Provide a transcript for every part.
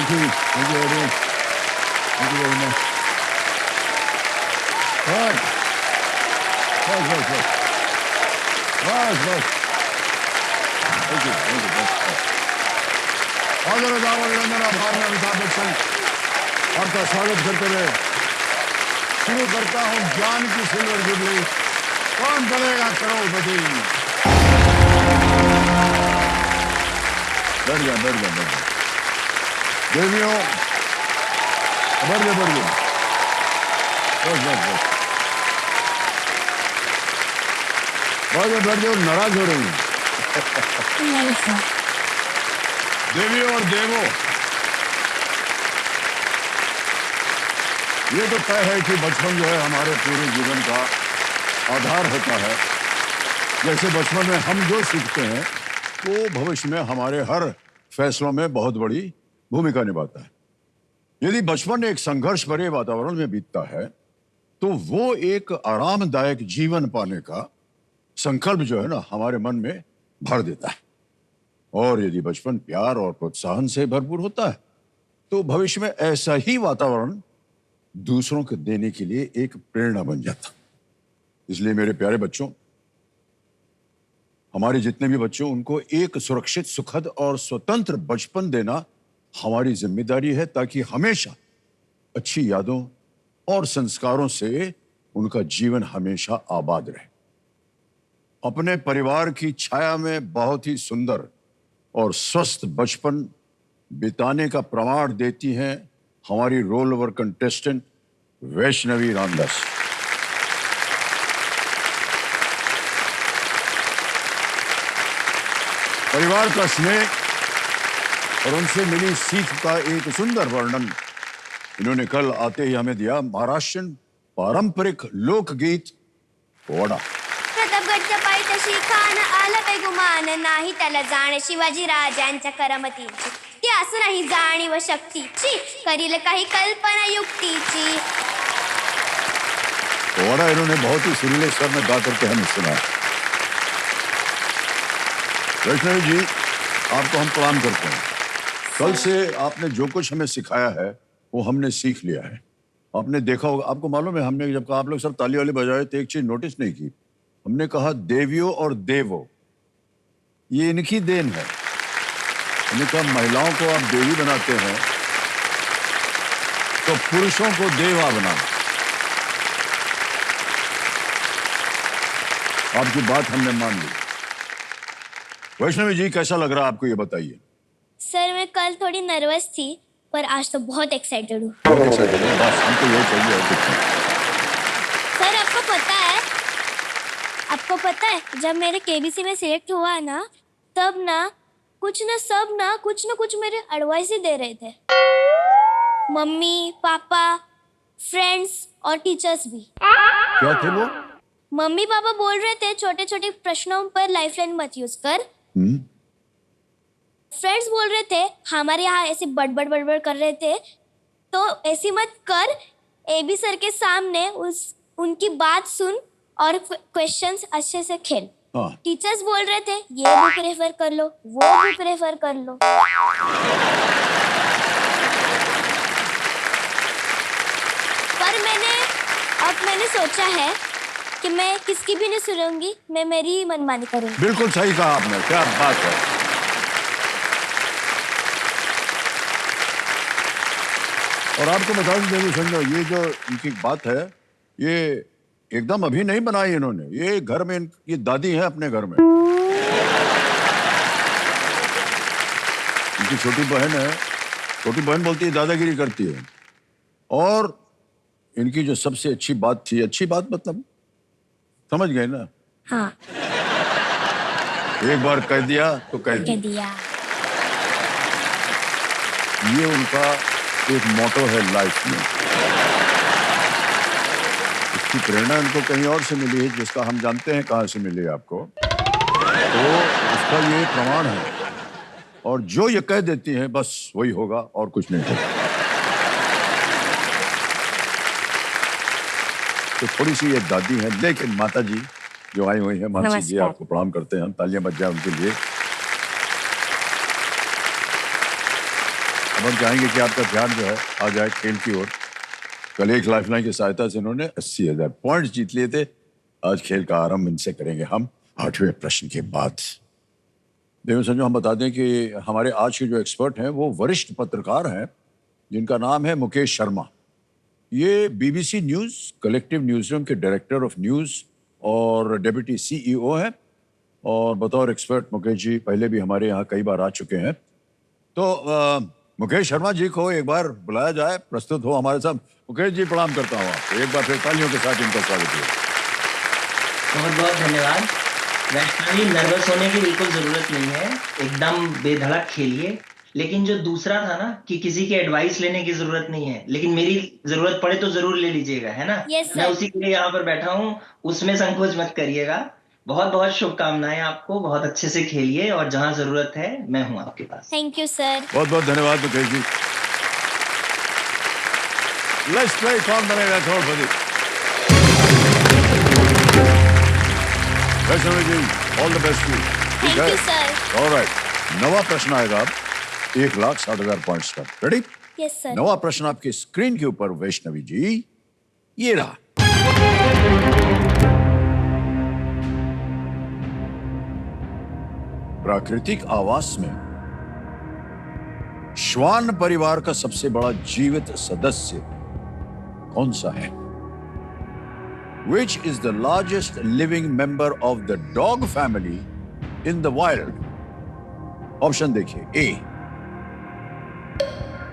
Thank you. Thank you very much. Thank you very much. Bas. Bas, bas, bas. Bas, bas. Thank you. Thank you. Bas. आदर अभिनंदन आभार में अमिताभ बच्चन आपका स्वागत करते हुए शुरू करता हूँ ज्ञान की सिल्वर जुबली। कौन बनेगा करोड़पति? बैठ जा, बैठ जा, बैठ जा। देवियों, बढ़ जा, बढ़ जा। बस, बस, बस। बैठ जाओ, नाराज हो रही हूँ। नहीं सर। देवियों और देवों, ये तो तय है कि बचपन जो है हमारे पूरे जीवन का आधार होता है। जैसे बचपन में हम जो सीखते हैं वो भविष्य में हमारे हर फैसलों में बहुत बड़ी भूमिका निभाता है। यदि बचपन एक संघर्ष भरे वातावरण में बीतता है तो वो एक आरामदायक जीवन पाने का संकल्प जो है ना हमारे मन में भर देता है। और यदि बचपन प्यार और प्रोत्साहन से भरपूर होता है तो भविष्य में ऐसा ही वातावरण दूसरों को देने के लिए एक प्रेरणा बन जाता। इसलिए मेरे प्यारे बच्चों, हमारे जितने भी बच्चों उनको एक सुरक्षित, सुखद और स्वतंत्र बचपन देना हमारी जिम्मेदारी है, ताकि हमेशा अच्छी यादों और संस्कारों से उनका जीवन हमेशा आबाद रहे। अपने परिवार की छाया में बहुत ही सुंदर और स्वस्थ बचपन बिताने का प्रमाण देती हैं हमारी roll over contestant Vaishnavi Ramdas. परिवार का स्नेह और उनसे मिली सीख का एक सुंदर वर्णन इन्होंने कल आते ही हमें दिया। महाराष्ट्रीयन पारंपरिक लोकगीत वडा। प्रतापगडच्या पायी तशी खान आलं काही गुमान नाही त्याला जाण शिवाजी राजांच्या करमतीची ती असू नाही जाणीव शक्तीची करील काही कल्पना युक्तीची। वडा इन्होंने बहुत ही सुरीले स्वर में गा करके हमें सुना। वैष्णवी जी, आपको हम प्रणाम करते हैं। कल से आपने जो कुछ हमें सिखाया है वो हमने सीख लिया है। आपने देखा होगा, आपको मालूम है हमने जब कहा आप लोग सब ताली वाली बजाए तो एक चीज नोटिस नहीं की। हमने कहा देवियों और देवों, ये इनकी देन है। हमने कहा महिलाओं को आप देवी बनाते हैं तो पुरुषों को देवा बनाना। आपकी बात हमने मान ली। वैष्णवी जी, कैसा लग रहा है आपको, ये बताइए। सर मैं कल थोड़ी नर्वस थी पर आज तो बहुत एक्साइटेड हूँ। बस हमको यही चाहिए और कुछ नहीं। सर आपको पता है जब मेरे केबीसी में सिलेक्ट हुआ ना तब ना कुछ ना कुछ मेरे एडवाइस ही दे रहे थे। मम्मी पापा फ्रेंड्स और टीचर्स भी। क्या थे वो? मम्मी पापा बोल रहे थे छोटे छोटे प्रश्नों पर लाइफलाइन मत यूज कर। फ्रेंड्स बोल रहे थे हमारे यहाँ ऐसे बड़बड़ कर रहे थे तो ऐसी मत कर, एबी सर के सामने उनकी बात सुन और क्वेश्चंस अच्छे से खेल। टीचर्स बोल रहे थे ये बुक रेफर कर लो, वो बुक रेफर कर लो। पर मैंने सोचा है कि मैं किसकी भी नहीं सुनूंगी, मैं मेरी ही मनमानी करूंगी। बिल्कुल सही कहा आपने, क्या बात है। और आपको बता दें समझो, ये जो इनकी बात है ये एकदम अभी नहीं बनाई इन्होंने। ये घर में ये दादी है अपने घर में, इनकी छोटी बहन है। छोटी बहन बोलती है दादागिरी करती है। और इनकी जो सबसे अच्छी बात थी, अच्छी बात मतलब समझ गए ना? हाँ। एक बार कह दिया तो कह दिया। ये उनका एक मोटो है लाइफ में। इसकी प्रेरणा इनको कहीं और से मिली है, जिसका हम जानते हैं कहां से मिली आपको, तो उसका ये प्रमाण है। और जो ये कह देती हैं बस वही होगा और कुछ नहीं होगा। तो थोड़ी सी ये दादी है, लेकिन माता जी जो आई हुई है, मानसी जी आपको प्रणाम करते हैं हम, तालियां बज जाए उनके लिए। अब हम चाहेंगे कि आपका ध्यान जो है आ जाए खेल की ओर। कल एक लाइफलाइन की सहायता से इन्होंने 80,000 पॉइंट जीत लिए थे। आज खेल का आरंभ इनसे करेंगे हम 8वें प्रश्न के बाद। देखो संजो, हम बता दें कि हमारे आज के जो एक्सपर्ट हैं वो वरिष्ठ पत्रकार हैं जिनका नाम है मुकेश शर्मा। ये बीबीसी न्यूज कलेक्टिव न्यूज़रूम के डायरेक्टर ऑफ न्यूज और डेप्यूटी सीईओ हैं। और बतौर एक्सपर्ट मुकेश जी पहले भी हमारे यहाँ कई बार आ चुके हैं। तो मुकेश शर्मा जी को एक बार बुलाया जाए, प्रस्तुत हो हमारे साथ। मुकेश जी प्रणाम करता हूँ आपको, एक बार फिर तालियों के साथ इनका स्वागत है। बहुत बहुत धन्यवाद। वैष्णवी, नर्वस होने की बिल्कुल जरूरत नहीं है, एकदम बेधड़क खेलिए। लेकिन जो दूसरा था ना कि किसी की एडवाइस लेने की जरूरत नहीं है, लेकिन मेरी जरूरत पड़े तो जरूर ले लीजिएगा, है ना? Yes, sir. मैं उसी के लिए यहाँ पर बैठा हूँ, उसमें संकोच मत करिएगा। बहुत बहुत शुभकामनाएं आपको, बहुत अच्छे से खेलिए और जहां जरूरत है मैं हूँ आपके पास। Thank you sir. बहुत बहुत धन्यवाद Mukesh ji. Let's play Kaun Banega Crorepati. Vaishnavi ji, all the best you. Thank you sir. Alright, नवा प्रश्न आएगा अब 1,60,000 पॉइंट्स का। रेडी? Yes sir. नवा प्रश्न आपकी स्क्रीन के ऊपर वैष्णवी जी, ये रहा। प्राकृतिक आवास में श्वान परिवार का सबसे बड़ा जीवित सदस्य कौन सा है? Which is the largest living member of the dog family in the wild? Option देखिए। A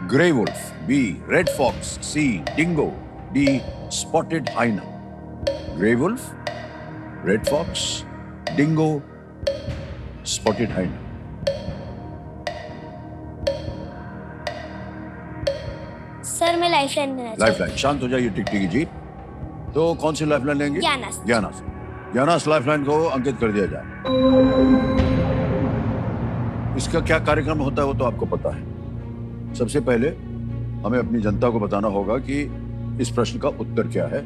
grey wolf, B red fox, C dingo, D spotted hyena. Grey wolf, red fox, dingo, spotted hyena. Sir मैं lifeline देना चाहती lifeline, शांत हो जाइए टिकटिकी जी। तो कौन सी lifeline लेंगे? ज्ञानास। ज्ञानास। ज्ञानास लाइफलाइन को अंकित कर दिया जाए। इसका क्या कार्यक्रम होता है वो तो आपको पता है। सबसे पहले हमें अपनी जनता को बताना होगा कि इस प्रश्न का उत्तर क्या है।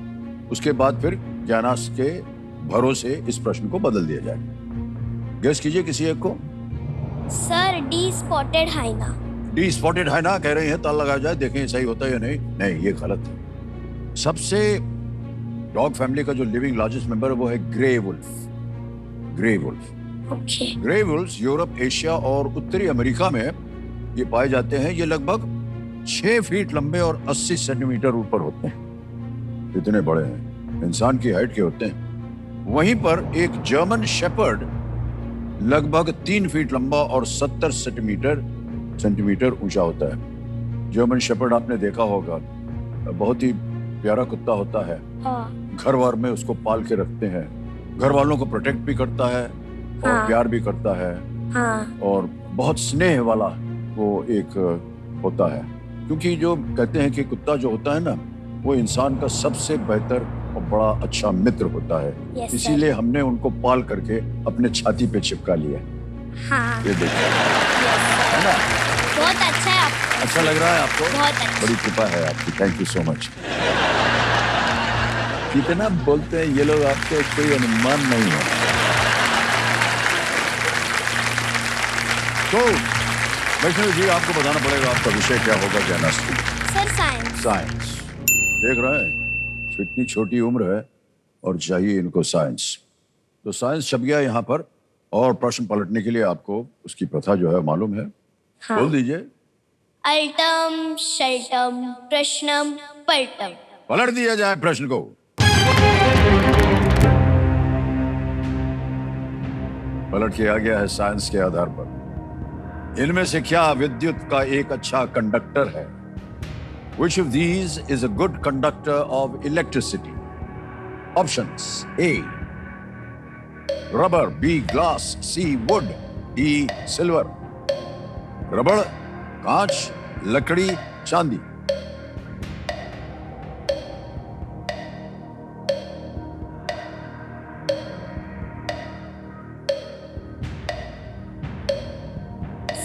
उसके बाद फिर ज्ञानास के भरोसे इस प्रश्न को बदल दिया जाए। गेस कीजिए किसी एक को। Sir D spotted hyena. D spotted hyena कह रहे हैं, ताला लगाया जाए, देखें सही होता है या नहीं। नहीं, ये गलत है। सबसे डॉग फैमिली का जो लिविंग लार्जेस्ट मेंबर है वो है grey wolf. Grey wolf. Okay. Grey wolf Europe, Asia और उत्तरी अमेरिका में ये पाए जाते हैं। ये लगभग 6 फीट लंबे और 80 सेंटीमीटर ऊपर होते हैं। इतने बड़े हैं, इंसान की हाइट के होते हैं। वहीं पर एक जर्मन शेपर्ड लगभग 3 फीट लंबा और 70 सेंटीमीटर ऊंचा होता है। जर्मन शेपर्ड आपने देखा होगा, बहुत ही प्यारा कुत्ता होता है। हाँ। घर वार में उसको पाल के रखते हैं। घर वालों को प्रोटेक्ट भी करता है और हाँ। प्यार भी करता है। हाँ। और बहुत स्नेह वाला वो एक होता है। क्योंकि जो कहते हैं कि कुत्ता जो होता है ना, वो इंसान का सबसे बेहतर और बड़ा अच्छा मित्र होता है। Yes, इसीलिए हमने उनको पाल करके अपने छाती पे चिपका लिया। हाँ। ये देखिए, Yes, है ना? बहुत अच्छा है आप। अच्छा लग रहा है आपको? बहुत अच्छा। बड़ी कृपा है आपकी, थैंक यू सो मच। कितना बोलते हैं ये लोग, आपको कोई अनुमान नहीं है। तो वैष्णव जी, आपको बताना पड़ेगा आपका विषय क्या होगा ज्ञानास की। Sir science. साइंस। देख रहे हैं इतनी छोटी उम्र है और चाहिए इनको साइंस। तो साइंस छप गया यहाँ पर। और प्रश्न पलटने के लिए आपको उसकी प्रथा जो है मालूम है। हाँ। बोल दीजिए। अल्टम शल्टम प्रश्नम पलटम। पलट दिया जाए प्रश्न को। पलट किया गया है साइंस के आधार पर। इनमें से क्या विद्युत का एक अच्छा कंडक्टर है? Which of these is a good conductor of electricity? Options: A rubber, B glass, C wood, D silver. रबड़, कांच, लकड़ी, चांदी।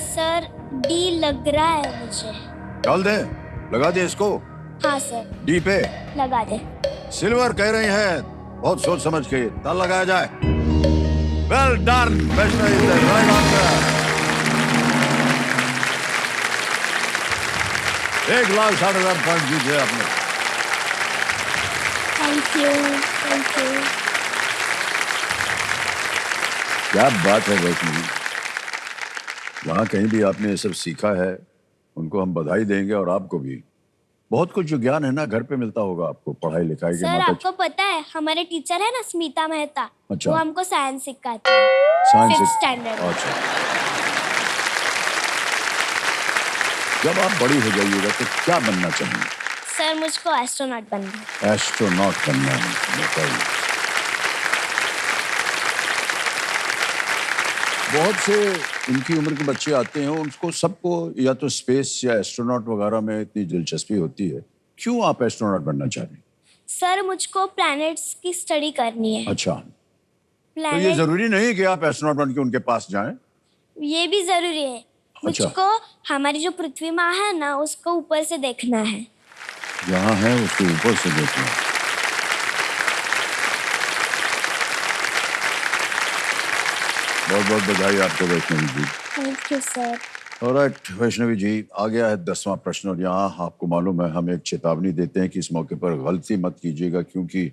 सर डी लग रहा है मुझे। डाल दे, लगा दे इसको। हाँ सर डी पे लगा दे। सिल्वर कह रही हैं, बहुत सोच समझ के ताल लगाया जाए। Well done, Vaishnav is the right answer. 1,60,000 point जीते आपने। Thank you, thank you. क्या बात है वैष्णवी, जहाँ कहीं भी आपने ये सब सीखा है उनको हम बधाई देंगे, और आपको भी बहुत कुछ जो ज्ञान है ना घर पे मिलता होगा आपको पढ़ाई लिखाई के सर माता। आपको पता है हमारे टीचर है ना स्मिता मेहता, अच्छा। वो हमको साइंस सिखाती है साइंस 5th स्टैंडर्ड में। अच्छा, जब आप बड़ी हो जाइएगा तो क्या बनना चाहिए? सर मुझको एस्ट्रोनॉट बनना है। एस्ट्रोनॉट बनना है, बताइए। बहुत से इनकी उम्र के बच्चे आते हैं, उनको सबको या तो स्पेस या एस्ट्रोनॉट वगैरह में इतनी दिलचस्पी होती है, क्यों आप एस्ट्रोनॉट बनना चाह रहे हैं? सर मुझको प्लैनेट्स की स्टडी करनी है। अच्छा, तो ये प्लैनेट जरूरी नहीं कि आप एस्ट्रोनॉट बन के उनके पास जाएं। ये भी जरूरी है। अच्छा। मुझको हमारी जो पृथ्वी माँ है ना उसको ऊपर से देखना है। जहाँ है उसके ऊपर से देखना। बहुत बहुत बधाई आपको Vaishnavi ji. Thank you sir. Alright Vaishnavi ji, आ गया है 10वां प्रश्न, और यहाँ आपको मालूम है हम एक चेतावनी देते हैं कि इस मौके पर गलती मत कीजिएगा, क्योंकि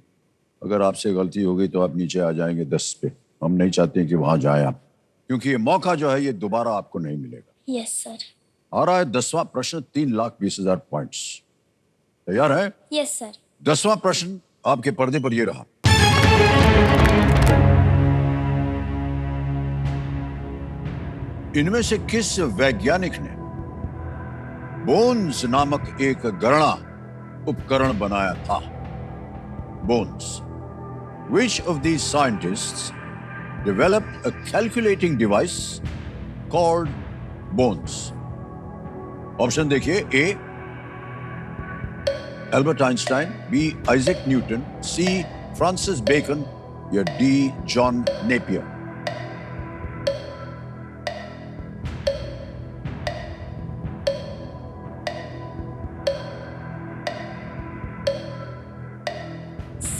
अगर आपसे गलती हो गई तो आप नीचे आ जाएंगे 10 पे। हम नहीं चाहते कि वहां जाएं आप, क्योंकि ये मौका जो है ये दोबारा आपको नहीं मिलेगा। Yes sir. आ रहा है 10वां प्रश्न, 3,20,000 पॉइंट्स। तैयार है? Yes sir. 10वां प्रश्न आपके पर्दे पर ये रहा। इनमें से किस वैज्ञानिक ने बोन्स नामक एक गणना उपकरण बनाया था? Bones. Which of these scientists developed a calculating device called bones? Option देखिए। A Albert Einstein, B Isaac Newton, C Francis Bacon या D John Napier.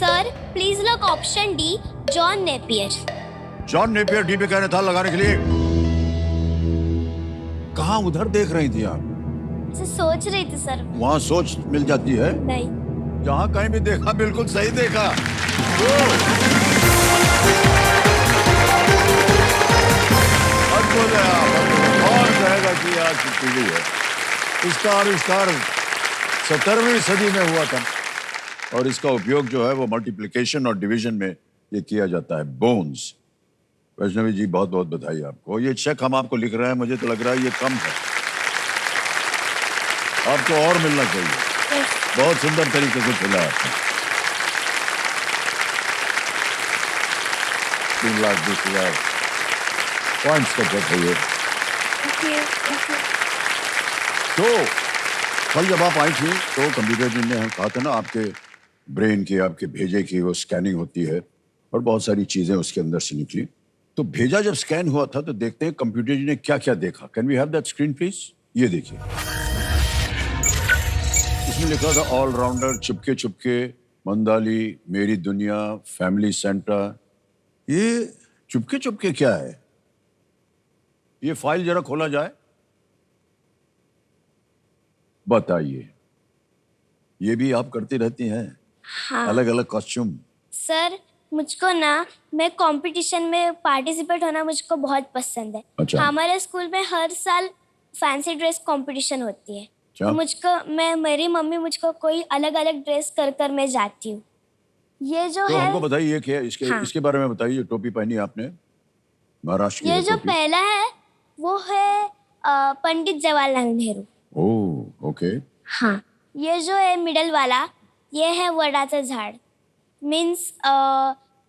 Sir please lock option D John Napier. John Napier D पे कहने था लगाने के लिए। कहाँ उधर देख रही थी आप? ऐसे सोच रही थी सर। वहां सोच मिल जाती है? नहीं। जहां कहीं भी देखा बिल्कुल सही देखा। अद्भुत है आप। कौन कहेगा कि आज की पीढ़ी है? इसका आविष्कार 17वीं सदी में हुआ था, और इसका उपयोग जो है वो मल्टीप्लिकेशन और डिवीजन में ये किया जाता है, बोन्स। वैष्णवी जी बहुत बहुत बधाई आपको। ये चेक हम आपको लिख रहे हैं, मुझे तो लग रहा है ये कम है, आपको और मिलना चाहिए। बहुत सुंदर तरीके से खेला आपने। 3,20,000 पॉइंट्स का चेक है ये। तो कल जब आप आई थी तो कंप्यूटर जी ने कहा था ना आपके ब्रेन की, आपके भेजे की वो स्कैनिंग होती है और बहुत सारी चीजें उसके अंदर से निकली। तो भेजा जब स्कैन हुआ था तो देखते हैं कंप्यूटर जी ने क्या क्या देखा। Can we have that screen please? ये देखिए, इसमें लिखा था ऑलराउंडर, चुपके चुपके, मंदाली, मेरी दुनिया, फैमिली सेंटर। ये चुपके चुपके क्या है? ये फाइल जरा खोला जाए, बताइए। ये भी आप करती रहती हैं? हाँ अलग अलग कॉस्ट्यूम? सर मुझको ना, मैं कंपटीशन में पार्टिसिपेट होना मुझको बहुत पसंद है। अच्छा। हमारे स्कूल में हर साल फैंसी ड्रेस कंपटीशन होती है। क्या? तो मुझको मेरी मम्मी मुझको कोई अलग अलग ड्रेस कर कर मैं जाती हूँ। ये जो तो है, हमको बताइए ये क्या है? हाँ। इसके बारे में बताइए। टोपी पहनी आपने, महाराष्ट्र की ये है जो टोपी। पहला है वो है पंडित जवाहरलाल नेहरू। Oh okay. हाँ, ये जो है मिडल वाला, ये है वडाचं झाड। मीन्स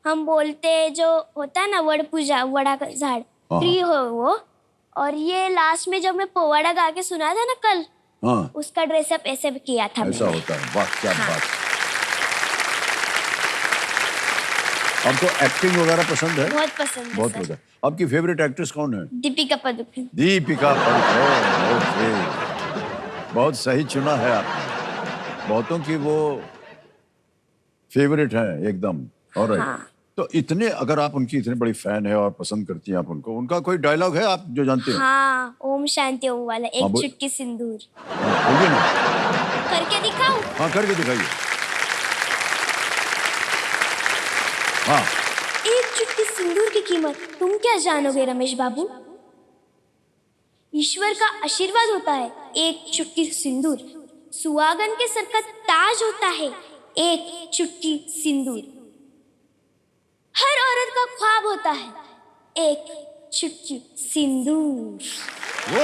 हम बोलते जो होता है ना वड पूजा, वडा का झाड़, हाँ। ट्री हो वो। और ये लास्ट में जब मैं पोवाड़ा गा के सुना था ना कल, हाँ, उसका ड्रेसअप ऐसे किया था ऐसा मैंने। होता है। वाह क्या हाँ। बात। आपको एक्टिंग वगैरह पसंद है? बहुत पसंद है बहुत सर। पसंद। आपकी फेवरेट एक्ट्रेस कौन है? दीपिका पादुकोण। दीपिका पादुकोण। ओके, बहुत सही चुना है आपने। बहुतों की वो फेवरेट है एकदम। ऑलराइट। हाँ। तो तो इतने अगर आप उनकी इतनी बड़ी फैन है और पसंद करती हैं आप उनको, उनका कोई डायलॉग है आप जो जानते हैं? हाँ, ओम शांति ओम वाला, हाँ, एक बोल। चुटकी सिंदूर। हाँ, बोलिए ना। करके दिखाऊं? हाँ, करके दिखाइए। हाँ, एक चुटकी सिंदूर की कीमत तुम क्या जानोगे रमेश बाबू? ईश्वर का आशीर्वाद होता है एक चुटकी सिंदूर, सुहागन के सर का ताज होता है एक चुटकी सिंदूर, हर औरत का ख्वाब होता है एक चुटकी सिंदूर। वो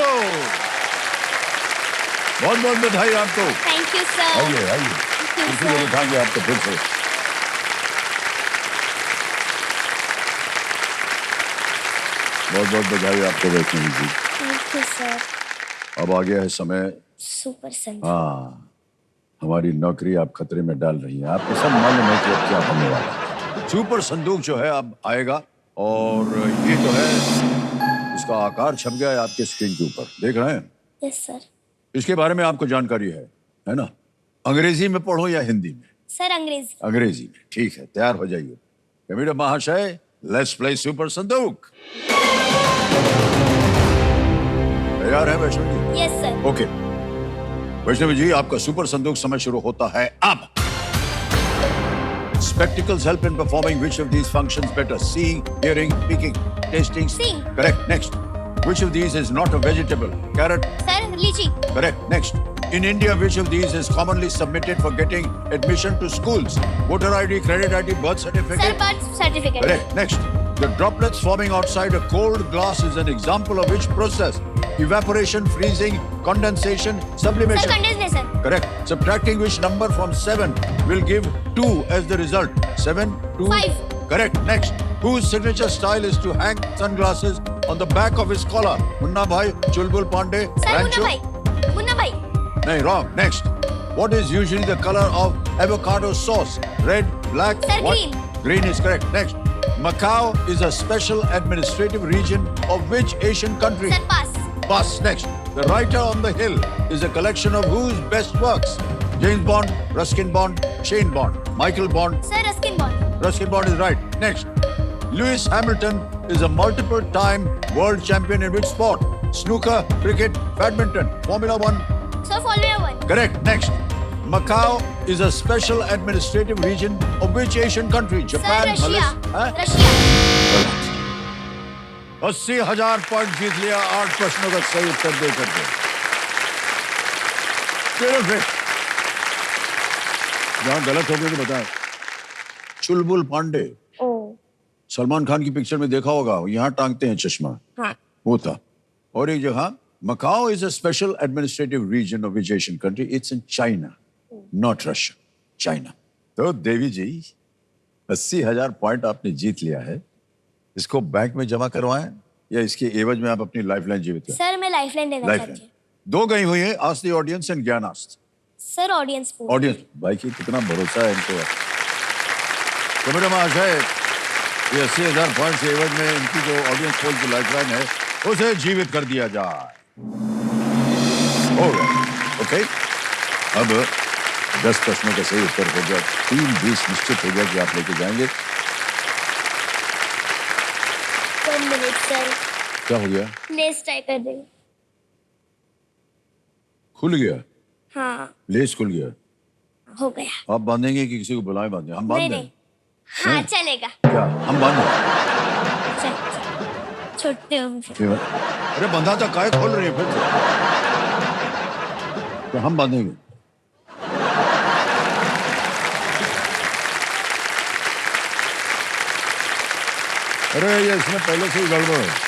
बहुत बहुत बधाई आपको। Thank you sir. आइए आइए, कुर्सी पे बिठाएंगे आपको फिर से। बहुत बहुत बधाई आपको Vaishnavi ji. Thank you sir. अब आ गया है समय। सुपर संदूर। हाँ, हमारी नौकरी आप खतरे में डाल रही हैं। आपको सब मालूम है कि अब क्या होने वाला है। सुपर संदूक जो है अब आएगा और ये जो है इसका आकार छप गया है आपके स्क्रीन के ऊपर, देख रहे हैं? Yes sir. इसके बारे में आपको जानकारी है ना? अंग्रेजी में पढ़ो या हिंदी में? सर अंग्रेजी। अंग्रेजी में, ठीक है, तैयार हो जाइए। कबीर महाशय, लेट्स प्ले सुपर संदूक। तैयार है Vaishnavi ji? Yes sir. Okay Vaishnavi ji, आपका सुपर संदूक समय शुरू होता है अब। Spectacles help in performing which of these functions better? Seeing, hearing, speaking, tasting. Seeing. Correct. Next. Which of these is not a vegetable? Carrot. Sir लीची। Correct. Next. In India, which of these is commonly submitted for getting admission to schools? Voter ID, credit ID, birth sir certificate. Birth certificate. Correct. Next. The droplets forming outside a cold glass is an example of which process? Evaporation, freezing, condensation, sir sublimation. Condensation. Correct. Subtracting which number from 7 will give 2 as the result? 7, 2. 5. Correct. Next. Whose signature style is to hang sunglasses on the back of his collar? Munna Bhai, Chulbul Pandey, sir Munna Rancho? भाई। मुन्ना भाई। No, wrong. Next. What is usually the color of avocado sauce? Red, black, Sir, what? green. Green is correct. Next. Macau is a special administrative region of which Asian country? Sir pass. Pass. Next. The Writer on the Hill is a collection of whose best works? James Bond, Ruskin Bond, Shane Bond, Michael Bond. Sir Ruskin bond. Ruskin Bond is right. Next. Lewis Hamilton is a multiple-time world champion in which sport? Snooker, cricket, badminton, Formula One. Sir formula 1। Correct. Next. Macau is a special administrative region of which Asian country? Sir Japan, Russia. Malaysia. Huh? Russia. 80,000 point जीत लिया 8 प्रश्नों का सही उत्तर दे करके। चलो फिर जहां गलत हो गए तो बताएं। चुलबुल पांडे ओ। सलमान खान की पिक्चर में देखा होगा, यहाँ टांगते हैं चश्मा, हाँ। वो था। और एक जगह Macau is a special administrative region of which Asian country? It's in China, not Russia, China. तो देवी जी 80,000 पॉइंट आपने जीत लिया है। इसको बैंक में जमा करवाएं या इसके एवज में आप अपनी लाइफलाइन जीवित करें? सर मैं लाइफलाइन देना चाहती लाइफलाइन हूँ। 2 गई हुई है, आस्क द ऑडियंस एंड ज्ञान आस्क। सर ऑडियंस को। ऑडियंस भाई की कितना भरोसा है इनको। तो मेरा महाशय ये 80,000 पॉइंट के एवज में इनकी जो ऑडियंस पोल की लाइफलाइन है उसे जीवित कर दिया जाए। हो गया। ओके, अब 10 प्रश्नों का सही उत्तर हो गया, 3-20 निश्चित हो गया कि आप लेके जाएंगे। 1 मिनट सर। क्या हो गया? लेस ट्राई कर देंगे। खुल गया? हाँ लेस खुल गया? हो गया। आप बांधेंगे कि किसी को बुलाए बांधे? हम बांध नहीं दें? नहीं। हाँ चलेगा। क्या हम बांधे? छोड़ते हम फिर। फिर अरे बंधा तो काय खोल रही है फिर से। तो हम बांधेंगे। अरे ये इसमें पहले से ही गड़बड़ है।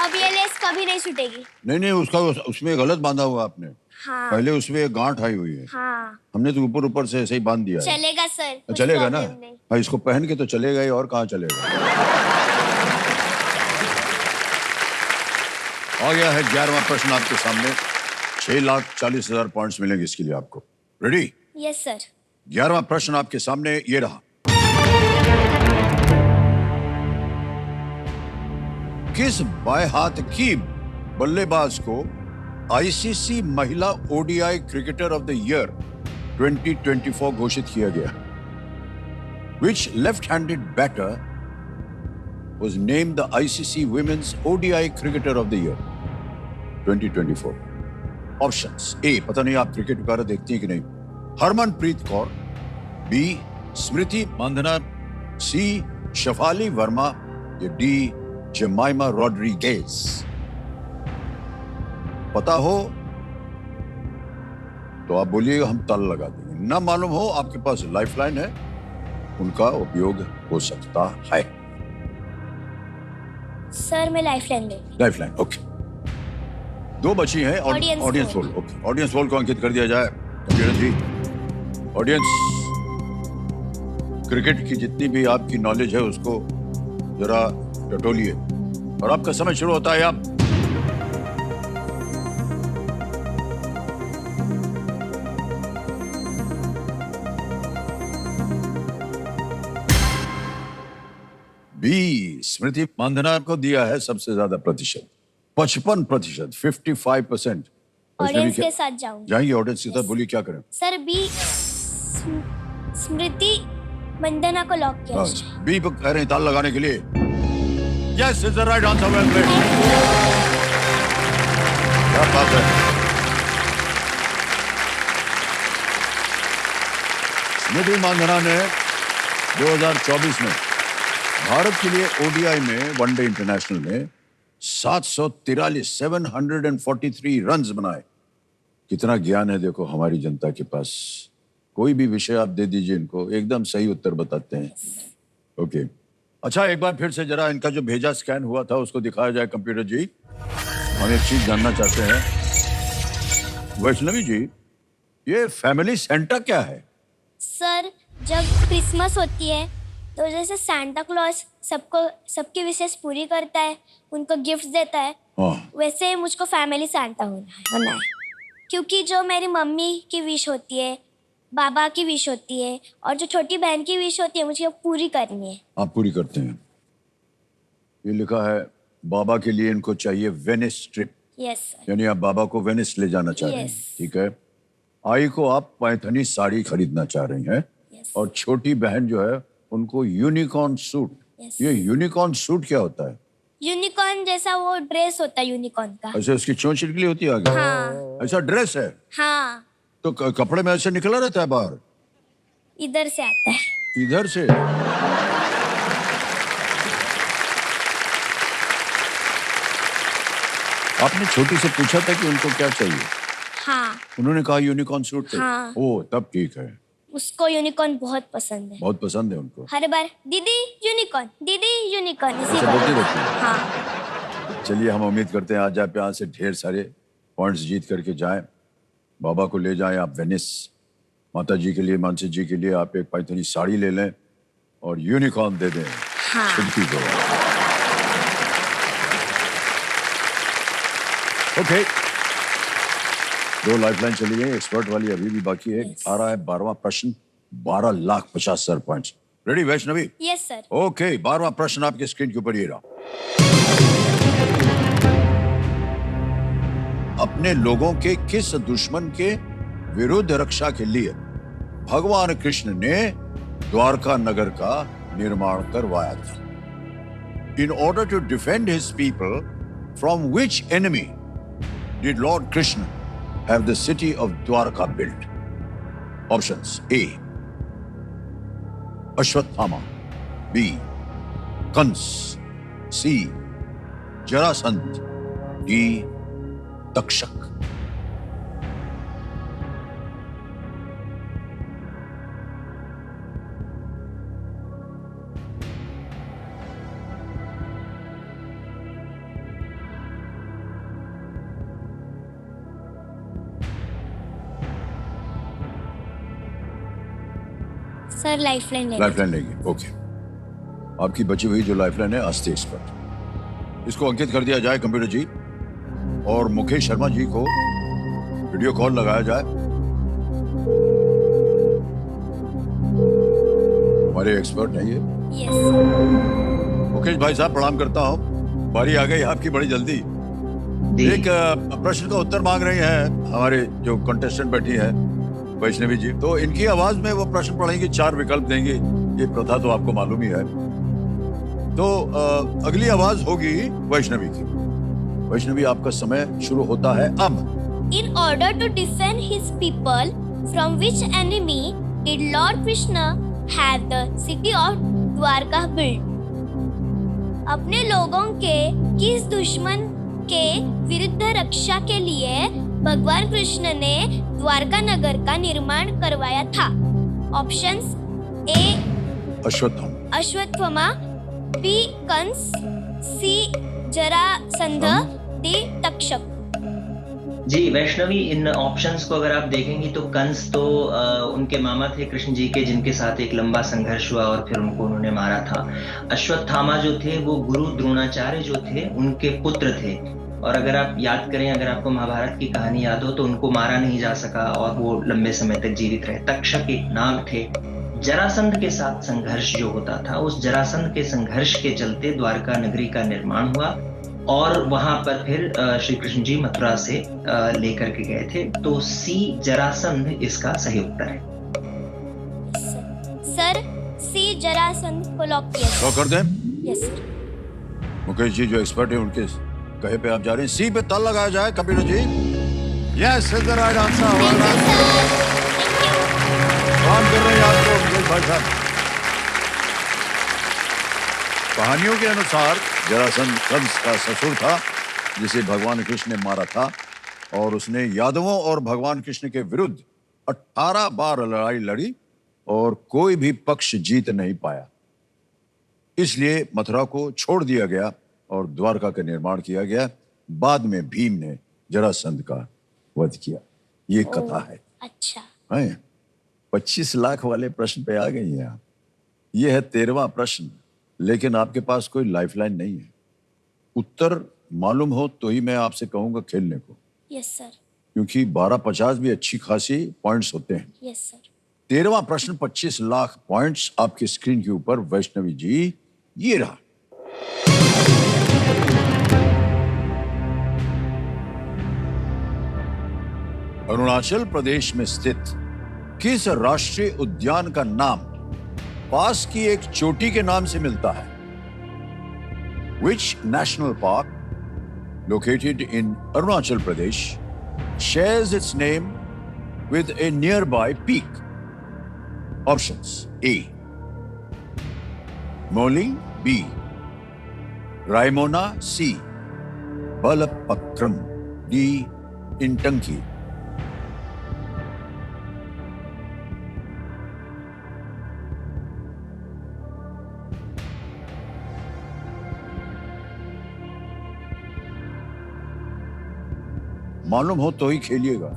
अब ये लेस कभी नहीं छूटेगी। नहीं उसका उसमें गलत बांधा हुआ आपने। हाँ। पहले उसमें एक गांठ आई हुई है। हाँ। हमने तो ऊपर ऊपर से ऐसे ही बांध दिया है। चलेगा सर। कुछ चलेगा ना? प्रॉब्लम नहीं। हाँ, इसको पहन के तो चलेगा ही, और कहाँ चलेगा। आ गया है 11वां प्रश्न आपके सामने। 6,40,000 पॉइंट्स मिलेंगे इसके लिए आपको। रेडी? Yes sir. 11वां प्रश्न आपके सामने ये रहा। किस बाएं हाथ की बल्लेबाज को आईसीसी महिला ODI cricketer of the year 2024 घोषित किया गया? Which left-handed batter was named the ICC Women's ODI Cricketer of the Year 2024? Options: A, पता नहीं आप क्रिकेट वगैरह देखती हैं कि नहीं, हरमनप्रीत कौर, B, स्मृति मांधना, C, शफाली वर्मा, या D, जेमाइमा रॉड्रिगेज। पता हो तो आप बोलिएगा, हम ताला लगा देंगे। ना मालूम हो, आपके पास लाइफलाइन है, उनका उपयोग हो सकता है। सर मैं लाइफलाइन लेंगी। Lifeline, okay. दो बची हैं। Audience poll, okay. Audience poll को अंकित कर दिया जाए। कंप्यूटर जी, ऑडियंस, क्रिकेट की जितनी भी आपकी नॉलेज है उसको जरा टटोलिए और आपका समय शुरू होता है। आप बी, स्मृति मांधना को दिया है सबसे ज्यादा प्रतिशत, 55%, 55%। ऑडियंस के साथ जाऊंगी। जाएंगे ऑडियंस के साथ, बोलिए क्या करें? सर बी, स्मृति मंदना को लॉक किया बस जाए। बी पर कह रहे हैं ताल लगाने के लिए। Yes is the right answer, well played. क्या बात है। स्मृति मांधना ने 2024 में भारत के लिए ओडीआई में वनडे इंटरनेशनल में 743 रन्स बनाए। कितना ज्ञान है देखो हमारी जनता के पास। कोई भी विषय आप दे दीजिए इनको, एकदम सही उत्तर बताते हैं। ओके, अच्छा एक बार फिर से जरा इनका जो भेजा स्कैन हुआ था उसको दिखाया जाए। कंप्यूटर जी, हम एक चीज जानना चाहते हैं। वैष्णवी जी, ये फैमिली सेंटा क्या है? सर जब क्रिसमस होती है तो जैसे सांता क्लॉज सबकी विशेष पूरी करता है, उनको गिफ्ट देता है, वैसे मुझको फैमिली सांता होना है। क्योंकि जो मेरी मम्मी की विश होती है, बाबा की विश होती है और जो छोटी बहन की विश होती है, मुझे वो पूरी करनी है। आप पूरी करते हैं। ये लिखा है बाबा के लिए इनको चाहिए वेनिस ट्रिप। Yes sir. यानी आप बाबा को वेनिस ले जाना चाह रहे हैं। Yes. ठीक है। आई को आप पैथनी साड़ी खरीदना चाह रही हैं। Yes. और छोटी बहन जो है उनको यूनिकॉर्न सूट। Yes. ये यूनिकॉर्न सूट क्या होता है? यूनिकॉर्न जैसा वो ड्रेस होता है यूनिकॉर्न का। ऐसे उसकी चोंच निकली होती है आगे? हाँ ऐसा ड्रेस है? हाँ, तो कपड़े में ऐसे निकला रहता है बाहर? इधर से आता है। इधर से? आपने छोटी से पूछा था कि उनको क्या चाहिए? हाँ, उन्होंने कहा यूनिकॉर्न सूट चाहिए। हाँ। ओ, तब ठीक है। उसको यूनिकॉर्न बहुत पसंद है। बहुत पसंद है उनको। हर बार दीदी यूनिकॉर्न, दीदी यूनिकॉर्न, इसी ऐसा बोलती बार। रहती है। हाँ चलिए, हम उम्मीद करते हैं आज आप यहाँ से ढेर सारे पॉइंट्स जीत करके जाएं। बाबा को ले जाएं आप वेनिस, माता जी के लिए, मानसी जी के लिए आप एक पैथनी साड़ी ले लें और यूनिकॉर्न दे दें हाँ। खिड़की को। ओके, 2 लाइफलाइन चली गई, एक्सपर्ट वाली अभी भी बाकी है। आ रहा है 12वां प्रश्न, 12,50,000 points. Ready Vaishnavi? Yes sir. Okay, 12वां प्रश्न आपके स्क्रीन के ऊपर ये रहा। अपने लोगों के किस दुश्मन के विरुद्ध रक्षा के लिए भगवान कृष्ण ने द्वारका नगर का निर्माण करवाया था? In order to defend his people from which enemy did lord Krishna have the city of Dwarka built? Options: A Ashwatthama, B Kansa, C Jarasandh, D Takshak. Sir lifeline ले। लाइफलाइन लेंगे, ओके। आपकी बची हुई जो लाइफलाइन है आस्ते एक्सपर्ट, इसको अंकित कर दिया जाए कंप्यूटर जी, और मुकेश शर्मा जी को वीडियो कॉल लगाया जाए। हमारे एक्सपर्ट हैं ये। यस। मुकेश भाई साहब, प्रणाम करता हूं। बारी आ गई आपकी बड़ी जल्दी। जी एक प्रश्न का उत्तर मांग रही है हमारे जो कंटेस्टेंट बैठी है वैष्णवी जी, तो इनकी आवाज में वो प्रश्न पढ़ेंगी, 4 विकल्प देंगी। ये प्रथा तो आपको मालूम ही है। तो अगली आवाज होगी वैष्णवी की। वैष्णवी, आपका समय शुरू होता है अब। In order to defend his people, from which enemy did Lord Krishna have the city of Dwarka built? अपने लोगों के किस दुश्मन के विरुद्ध रक्षा के लिए भगवान कृष्ण ने द्वारका नगर का निर्माण करवाया था? Options: A Ashwatthama, Ashwatthama, B Kansa, C Jarasandh, D Takshak. Ji Vaishnavi, in options को अगर आप देखेंगी तो कंस तो उनके मामा थे कृष्ण जी के, जिनके साथ एक लंबा संघर्ष हुआ और फिर उनको उन्होंने मारा था। अश्वत्थामा जो थे वो गुरु द्रोणाचार्य जो थे उनके पुत्र थे, और अगर आप याद करें, अगर आपको महाभारत की कहानी याद हो तो उनको मारा नहीं जा सका और वो लंबे समय तक जीवित रहे। तक्षक एक नाग थे। जरासंध के साथ संघर्ष जो होता था, उस जरासंध के संघर्ष के चलते द्वारका नगरी का निर्माण हुआ और वहां पर फिर श्री कृष्ण जी मथुरा से लेकर के गए थे। तो सी जरासंध इसका सही उत्तर है। सर, सी जरासंध को लॉक किया तो कर दें। Yes sir. मुकेश जी जो एक्सपर्ट है उनके कहे पे आप जा रहे हैं। सी पे ताल लगाया जाए Kapil ji. Yes is the right answer. काम कर रहे हैं आपको मुकेश भाई साहब। कहानियों के अनुसार जरासंध कंस का ससुर था जिसे भगवान कृष्ण ने मारा था, और उसने यादवों और भगवान कृष्ण के विरुद्ध 18 बार लड़ाई लड़ी और कोई भी पक्ष जीत नहीं पाया। इसलिए मथुरा को छोड़ दिया गया और द्वारका का निर्माण किया गया। बाद में भीम ने जरासंध का वध किया। ये कथा है। अच्छा। हैं? 25 लाख वाले प्रश्न पे आ गई हैं आप। ये है 13वां प्रश्न, लेकिन आपके पास कोई लाइफलाइन नहीं है। उत्तर मालूम हो तो ही मैं आपसे कहूंगा खेलने को, यस सर। क्योंकि 1250 भी अच्छी खासी पॉइंट्स होते हैं। Yes sir. 13वां प्रश्न 25 लाख पॉइंट्स आपकी स्क्रीन के ऊपर। वैष्णवी जी, ये रहा। अरुणाचल प्रदेश में स्थित किस राष्ट्रीय उद्यान का नाम पास की एक चोटी के नाम से मिलता है? Which national park located in Arunachal Pradesh shares its name with a nearby peak? Options: A. Moling, B. Raimona, C. Balapakram, D. Intanki. मालूम हो तो ही खेलिएगा,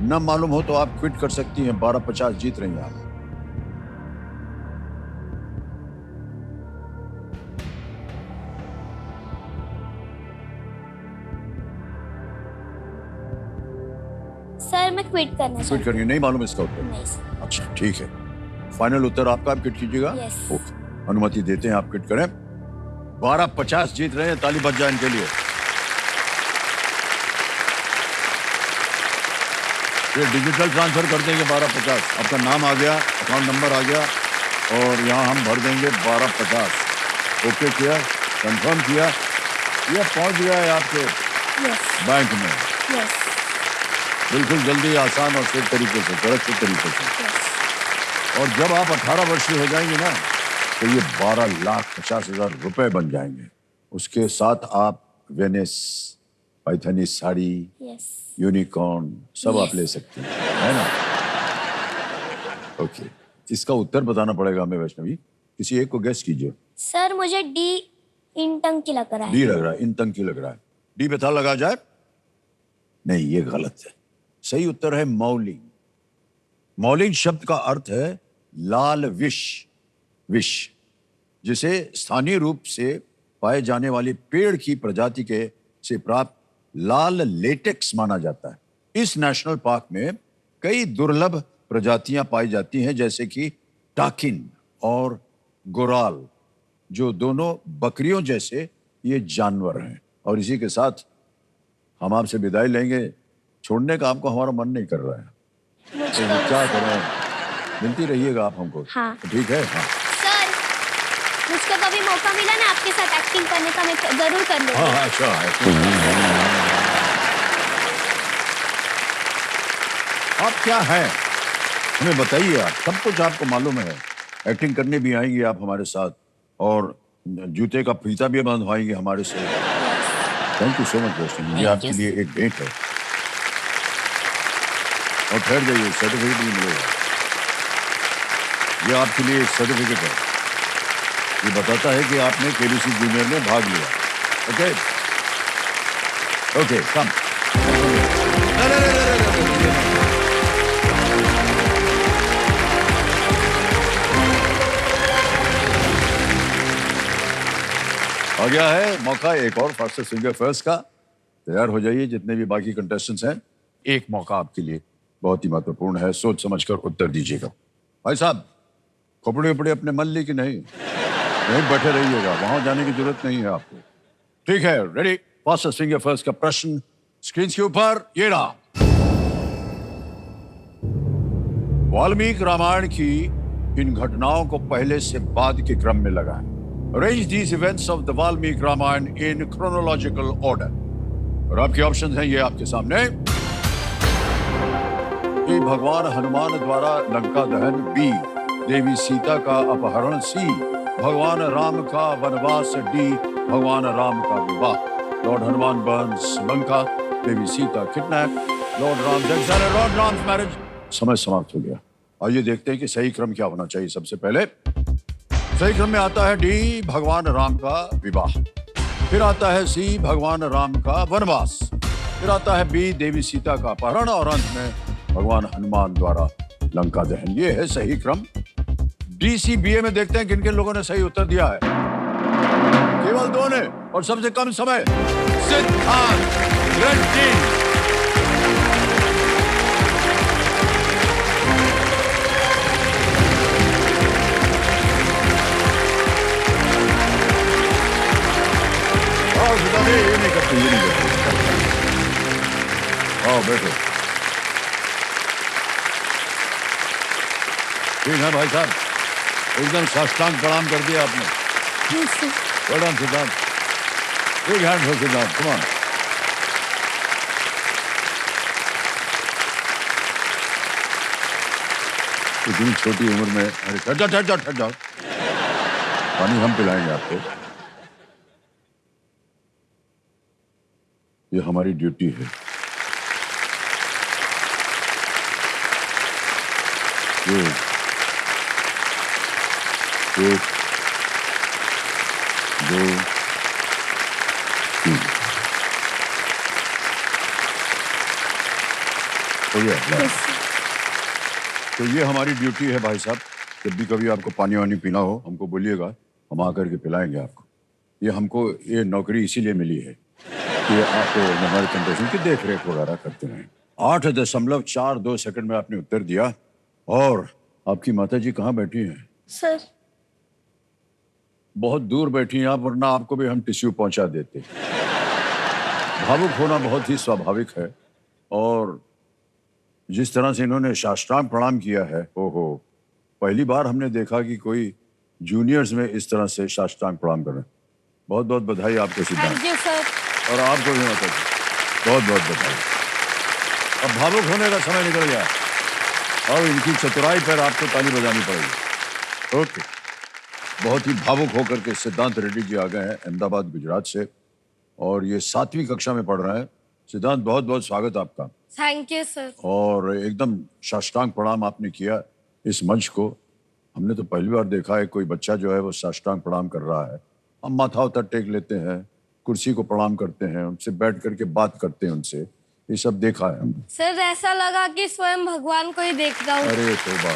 न मालूम हो तो आप क्विट कर सकती हैं। 1250 जीत रही हैं आप। सर मैं क्विट करना क्विट चाहती करिए। नहीं मालूम इसका उत्तर? नहीं सर। अच्छा ठीक है, फाइनल उत्तर आपका। आप क्विट कीजिएगा। Yes. ओके, अनुमति देते हैं, आप क्विट करें। 1250 जीत रहे हैं, ताली बज जाए इनके लिए। ये डिजिटल ट्रांसफर कर देंगे 1250। आपका नाम आ गया, अकाउंट नंबर आ गया, और यहाँ हम भर देंगे 1250। ओके किया, कंफर्म किया, ये पहुंच गया है आपके यस बैंक में। यस बिल्कुल जल्दी, आसान और सही तरीके से, सुरक्षित तरीके से। यस। और जब आप 18 वर्षीय हो जाएंगे ना, तो ये 12,50,000 रुपए बन जाएंगे। उसके साथ आप Venice, Paithani sari, yes. Unicorn सब Yes. आप ले सकते हैं, है ना? ओके, इसका उत्तर बताना पड़ेगा हमें वैष्णवी। किसी एक को गेस कीजिए। सर मुझे डी इंटंकी लग रहा है। डी लग रहा है, इन तंग की लग रहा है। डी पे ताला लगा जाए। नहीं, ये गलत है। सही उत्तर है मौलिंग। मौलिंग शब्द का अर्थ है लाल विष, विष, जिसे स्थानीय रूप से पाए जाने वाली पेड़ की प्रजाति के से प्राप्त लाल लेटेक्स माना जाता है। इस नेशनल पार्क में कई दुर्लभ प्रजातियां पाई जाती हैं, जैसे कि टाकिन और गोराल, जो दोनों बकरियों जैसे ये जानवर हैं। और इसी के साथ हम आपसे विदाई लेंगे। छोड़ने का आपको हमारा मन नहीं कर रहा है, तो मुझको क्या करें, मिलती रहिएगा आप हमको। हाँ। ठीक है। हाँ सर, मुझको कभी मौका मिला ना आपके साथ एक्टिंग करने का, मैं जरूर कर लूंगी। हाँ, अच्छा है। आप क्या हैं, हमें बताइए। आप सब कुछ आपको मालूम है। एक्टिंग करने भी आएंगे आप हमारे साथ, और जूते का फीता भी बंधवाएंगे हमारे से। थैंक यू सो मच दोस्तों, ये आपके लिए एक भेंट है। और ठहर जाइए, सर्टिफिकेट भी मिलेगा। ये आपके लिए एक सर्टिफिकेट है, ये बताता है कि आपने केबीसी जूनियर में भाग लिया। ओके ओके, कम। आ गया है मौका एक और फास्टेस्ट सिंगर फर्स्ट का। तैयार हो जाइए जितने भी बाकी कंटेस्टेंट्स हैं। एक मौका आपके लिए बहुत ही महत्वपूर्ण है, सोच समझकर उत्तर दीजिएगा। भाई साहब, कपड़े उपड़े अपने मन ली कि नहीं? यहीं बैठे रहिएगा, वहां जाने की जरूरत नहीं है आपको। ठीक है, रेडी? फास्टेस्ट सिंगर फर्स्ट का प्रश्न स्क्रीन के ऊपर ये रहा। वाल्मीकि रामायण की इन घटनाओं को पहले से बाद के क्रम में लगाएं। Arrange these events of the Valmiki Ramayana in chronological order. और आपके ऑप्शंस हैं ये आपके सामने। ए भगवान हनुमान द्वारा लंका दहन, बी देवी सीता का अपहरण, सी भगवान राम का वनवास, डी भगवान राम का विवाह। Lord Hanuman burns Lanka, Devi Sita kidnap, lord Ram exile, lord Ram's marriage. समय समाप्त हो गया। आइए देखते हैं कि सही क्रम क्या होना चाहिए। सबसे पहले सही क्रम में आता है डी भगवान राम का विवाह, फिर आता है सी भगवान राम का वनवास, फिर आता है बी देवी सीता का अपहरण, और अंत में भगवान हनुमान द्वारा लंका दहन। ये है सही क्रम। डीसीबीए में देखते हैं किन किन लोगों ने सही उत्तर दिया है। केवल दो ने, और सबसे कम समय, सिद्धांत रेड्डी। ये नहीं करते, ये नहीं करते। आओ बैठो। ठीक है भाई साहब, एकदम साष्टांग प्रणाम कर दिया आपने। प्रणाम सिद्धांत। एक हैंड फॉर सिद्धांत, कम ऑन। इतनी छोटी उम्र में, अरे ठहर जाओ, ठहर जाओ, ठहर जाओ। पानी हम पिलाएंगे आपको। ये हमारी ड्यूटी है। ये एक, दो, तीन। हो गया? तो ये हमारी ड्यूटी है भाई साहब। जब भी कभी आपको पानी वानी पीना हो हमको बोलिएगा, हम आकर के पिलाएंगे आपको। ये हमको ये नौकरी इसीलिए मिली है कि आपको हमारे कंटेस्टेंट की देख रेख वगैरह करते रहें। 8.42 सेकंड में आपने उत्तर दिया। और आपकी माता जी कहाँ बैठी हैं? सर, बहुत दूर बैठी हैं आप, वरना आपको भी हम टिश्यू पहुंचा देते। भावुक होना बहुत ही स्वाभाविक है, और जिस तरह से इन्होंने साष्टांग प्रणाम किया है, ओहो, पहली बार हमने देखा कि कोई जूनियर्स में इस तरह से साष्टांग प्रणाम करें। बहुत बहुत बधाई आपको सिद्धांत। Thank you sir. और आपको भी माता जी बहुत बहुत बधाई। अब भावुक होने का समय निकल गया, और इनकी चतुराई पर आपको ताली बजानी पड़ेगी। ओके, बहुत ही भावुक होकर के सिद्धांत रेड्डी जी आ गए हैं अहमदाबाद गुजरात से, और ये 7वीं कक्षा में पढ़ रहे हैं। सिद्धांत, बहुत बहुत स्वागत आपका। Thank you sir. और एकदम साष्टांग प्रणाम आपने किया इस मंच को। हमने तो पहली बार देखा है कोई बच्चा जो है वो साष्टांग प्रणाम कर रहा है। हम माथा उतर टेक लेते हैं, कुर्सी को प्रणाम करते हैं, उनसे बैठ करके बात करते हैं उनसे, ये सब देखा है हमने। सर, ऐसा लगा कि स्वयं भगवान को ही देख रहा हूँ। अरे तौबा।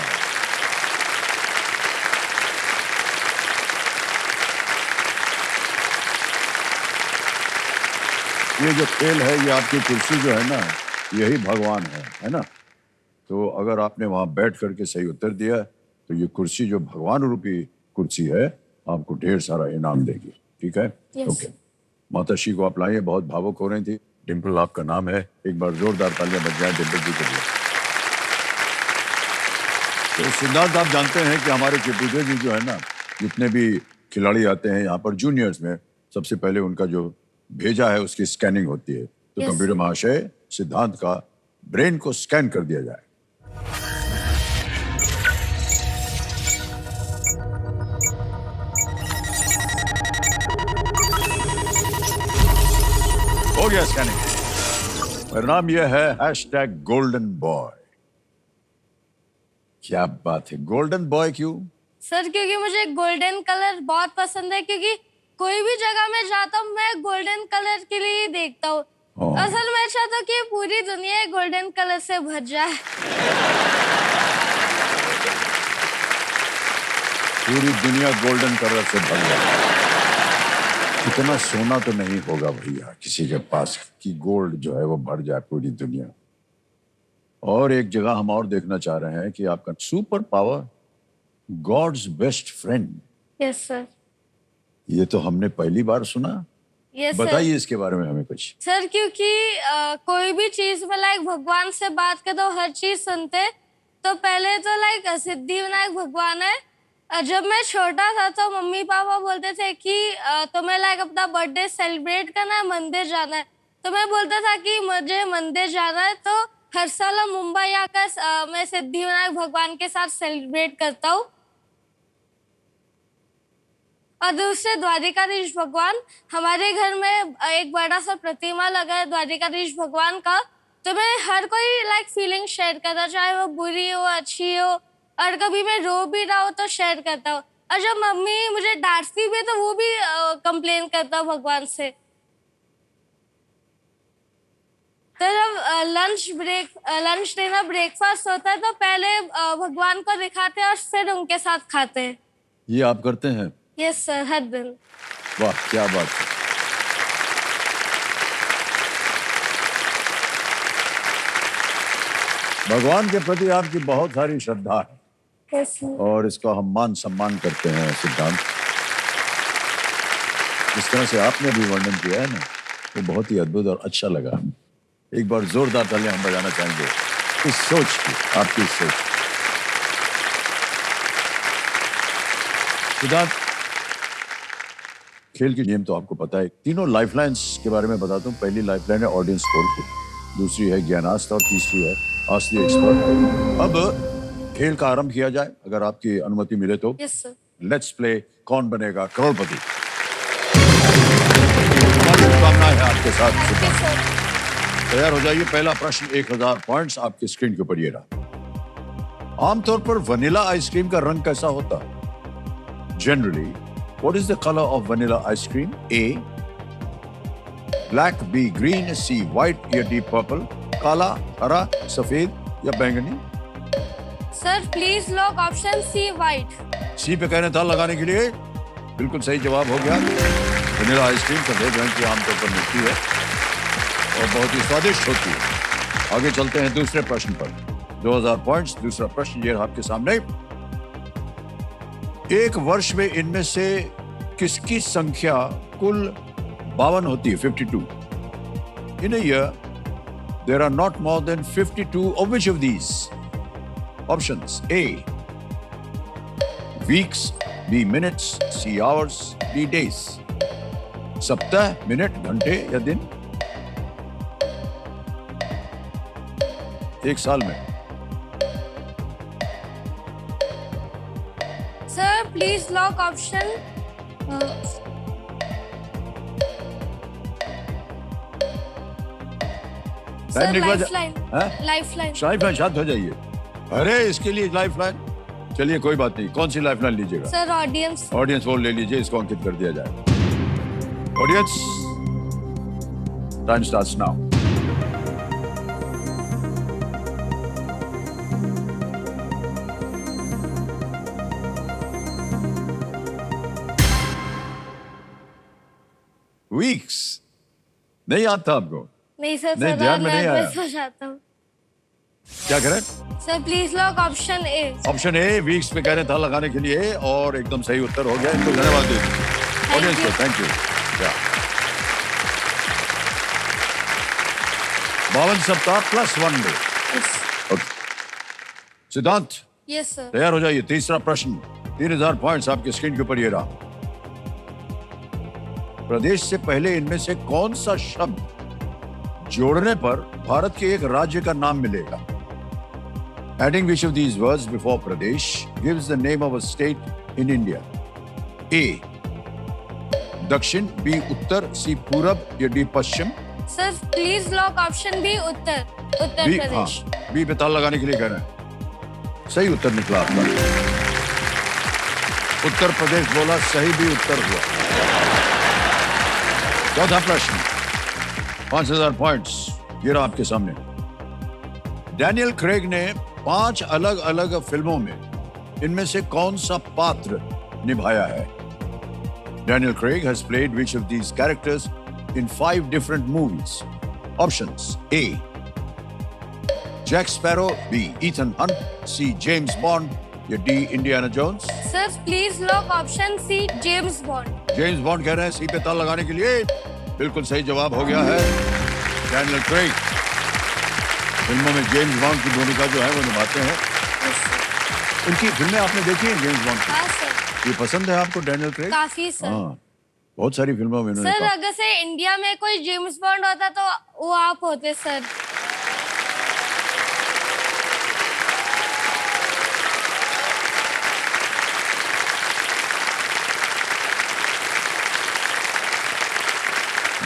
ये जो खेल है, ये आपकी कुर्सी जो है ना, यही भगवान है ना? तो अगर आपने वहां बैठ करके सही उत्तर दिया तो ये कुर्सी जो भगवान रूपी कुर्सी है आपको ढेर सारा इनाम देगी। ठीक है? Yes. ओके, माताश्री को आप लाइए, बहुत भावुक हो रही थी। डिम्पल आपका नाम है, एक बार जोरदार तालियां बज जाएं डिम्पल जी के लिए। तो सिद्धांत, आप जानते हैं कि हमारे केपीजे जी जो है ना, जितने भी खिलाड़ी आते हैं यहाँ पर जूनियर्स में, सबसे पहले उनका जो भेजा है उसकी स्कैनिंग होती है। तो Yes. कंप्यूटर महाशय, सिद्धांत का ब्रेन को स्कैन कर दिया जाए। हो गया स्कैनिंग। परिणाम यह है #गोल्डन बॉय। क्या बात है, गोल्डन बॉय क्यों? सर क्योंकि मुझे गोल्डन कलर बहुत पसंद है, क्योंकि कोई भी जगह में जाता हूँ मैं गोल्डन कलर के लिए ही देखता हूँ। हाँ। असल मैं चाहता हूँ कि पूरी दुनिया गोल्डन कलर से भर जाए। पूरी दुनिया गोल्डन कलर से भर जाए। इतना सोना तो नहीं होगा भैया किसी के पास कि गोल्ड जो है वो भर जाए पूरी दुनिया। और एक जगह हम और देखना चाह रहे हैं कि आपका super power, God's best friend. Yes sir. ये तो हमने पहली बार सुना। Yes sir. बताइए इसके बारे में हमें कुछ। सर क्योंकि कोई भी चीज में लाइक भगवान से बात करते तो हर चीज सुनते, तो पहले तो लाइक सिद्धि विनायक भगवान है। जब मैं छोटा था तो मम्मी पापा बोलते थे कि तुम्हें लाइक अपना बर्थडे सेलिब्रेट करना है, मंदिर जाना है। तो मैं बोलता था कि मुझे मंदिर जाना है, तो हर साल हम मुंबई आकर मैं सिद्धि विनायक भगवान के साथ सेलिब्रेट करता हूँ। और दूसरे द्वारिकाधीश भगवान, हमारे घर में एक बड़ा सा प्रतिमा लगा है द्वारिकाधीश भगवान का। तो मैं हर कोई लाइक फीलिंग शेयर करता, चाहे वो बुरी हो अच्छी हो, और कभी मैं रो भी रहा हूँ तो शेयर करता हूँ। और जब मम्मी मुझे डांटती भी तो वो भी कंप्लेन करता हूँ भगवान से। तो जब लंच डिनर ब्रेकफास्ट होता है तो पहले भगवान को दिखाते हैं और फिर उनके साथ खाते हैं। ये आप करते हैं? यस सर, हर दिन। वाह क्या बात है। भगवान के प्रति आपकी बहुत सारी श्रद्धा है यस सर। और इसका हम मान सम्मान करते हैं। सिद्धांत, जिस तरह से आपने भी वर्णन किया है ना, वो बहुत ही अद्भुत और अच्छा लगा। एक बार जोरदार तालियां हम बजाना चाहेंगे इस सोच की, आपकी इस सोच की। सिद्धांत, खेल की नियम तो आपको पता है। तीनों लाइफलाइंस के बारे में बताता हूँ। पहली लाइफलाइन है ऑडियंस स्कोर की, दूसरी है ज्ञानास्त्र और तीसरी है आस्ती एक्सपर्ट। अब खेल का आरंभ किया जाए, अगर आपकी अनुमति मिले तो। Yes sir. Let's play Kaun Banega करोड़पति। हमारी शुभकामनाएं हैं आपके साथ। Yes sir. तैयार हो जाइए। पहला प्रश्न 1000 पॉइंट्स आपकी स्क्रीन के ऊपर ये रहा। आमतौर पर वनीला आइसक्रीम का रंग कैसा होता है? Generally what is the color of vanilla ice cream? A black, B green, C white या D purple? काला, हरा, सफेद या बैंगनी? Sir please lock option C white. C पे कहने था लगाने के लिए। बिल्कुल सही जवाब हो गया। वनीला आइसक्रीम सफेद रंग की आमतौर पर मिलती है और बहुत ही स्वादिष्ट होती है। आगे चलते हैं दूसरे प्रश्न पर। 2000 पॉइंट्स। दूसरा प्रश्न ये आपके सामने। एक वर्ष में इनमें से किसकी संख्या कुल 52 होती है? 52। In a year, there are not more than 52 of which of these? Options: A weeks, B minutes, C hours, D days. सप्ताह, मिनट, घंटे या दिन? एक साल में। Sir please lock option sir निकला लाइफलाइन। हैं? लाइफलाइन। लाइफलाइन, शांत हो जाइए। अरे इसके लिए लाइफलाइन, चलिए कोई बात नहीं। कौन सी लाइफलाइन लीजिएगा? Sir audience. ऑडियंस वोट ले लीजिए, इसको अंकित कर दिया जाए। Audience, time starts now. Weeks नहीं आता आपको? नहीं सर, नहीं, ध्यान में नहीं आया। nervous हो जाता हूँ। क्या करें? Sir please lock option A. Option A weeks पे कह रहे था लगाने के लिए और एकदम सही उत्तर हो गया। इनको धन्यवाद दीजिए ऑडियंस को। Thank you. 52 सप्ताह प्लस 1 डे। ओके सिद्धांत यस सर। तैयार हो जाइए। तीसरा प्रश्न, 3000 पॉइंट्स आपकी स्क्रीन के ऊपर ये रहा। प्रदेश से पहले इनमें से कौन सा शब्द जोड़ने पर भारत के एक राज्य का नाम मिलेगा? Adding which of these words before Pradesh gives the name of a state in India? A. दक्षिण, B. उत्तर, C. पूरब या D. पश्चिम? Sir please lock option B Uttar B, Pradesh. हाँ, B पे ताला लगाने के लिए कह रहे हैं। सही उत्तर निकला आपका। उत्तर प्रदेश बोला, सही भी उत्तर हुआ। चौथा प्रश्न, 5000 पॉइंट्स ये रहा आपके सामने। डैनियल क्रेग ने 5 अलग अलग फिल्मों में इनमें से कौन सा पात्र निभाया है? Daniel Craig has played which of these characters in 5 different movies? Options: A. Jack Sparrow, B. Ethan Hunt, C. James Bond या D. Indiana Jones? Sir please lock option C James Bond. James Bond कह रहे हैं, सी पे ताला लगाने के लिए बिल्कुल सही जवाब हो गया है। डैनियल क्रेग फिल्मों में जेम्स बॉन्ड की भूमिका जो है वो निभाते हैं। उनकी फिल्में आपने देखी हैं जेम्स बॉन्ड की? हाँ सर। ये पसंद है आपको डैनियल क्रेग? काफी सर। हाँ, बहुत सारी फिल्मों में इन्होंने सर काम- अगर से इंडिया में कोई जेम्स बॉन्ड होता तो वो आप होते सर।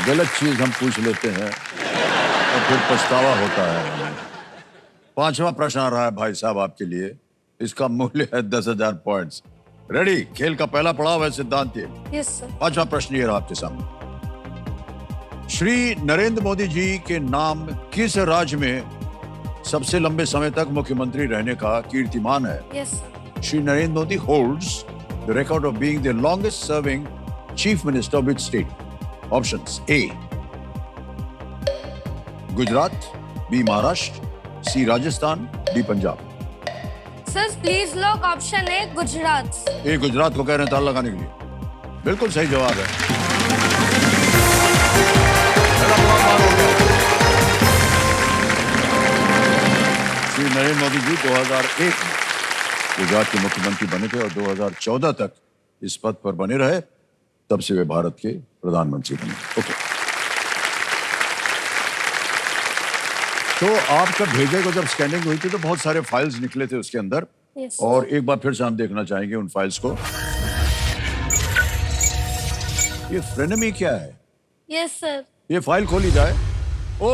गलत चीज हम पूछ लेते हैं और फिर पछतावा होता है। 5वां प्रश्न आ रहा है भाई साहब आपके लिए। इसका मूल्य है 10,000 पॉइंट्स। रेडी? खेल का पहला पड़ाव है सिद्धांत ये। Yes sir. 5वां प्रश्न ये रहा आपके सामने। श्री नरेंद्र मोदी जी के नाम किस राज्य में सबसे लंबे समय तक मुख्यमंत्री रहने का कीर्तिमान है? Yes sir. Shri Narendra Modi holds the record of being the longest serving chief minister of which state? Options: A. Gujarat, B. Maharashtra, C. Rajasthan, D. Punjab. Sir please lock option है Gujarat. A. Gujarat को कह रहे हैं ताला लगाने के लिए। बिल्कुल सही जवाब है। पहला पड़ाव पार हो गया। श्री नरेंद्र मोदी जी 2001 में गुजरात के मुख्यमंत्री बने थे और 2014 तक इस पद पर बने रहे। तब से वे भारत के प्रधानमंत्री बने। ओके, तो आपका भेजे को जब स्कैनिंग हुई थी तो बहुत सारे फाइल्स निकले थे उसके अंदर। यस और एक बार फिर से हम देखना चाहेंगे उन फाइल्स को। ये फ्रेनेमी क्या है? Yes sir. ये फाइल खोली जाए। ओ,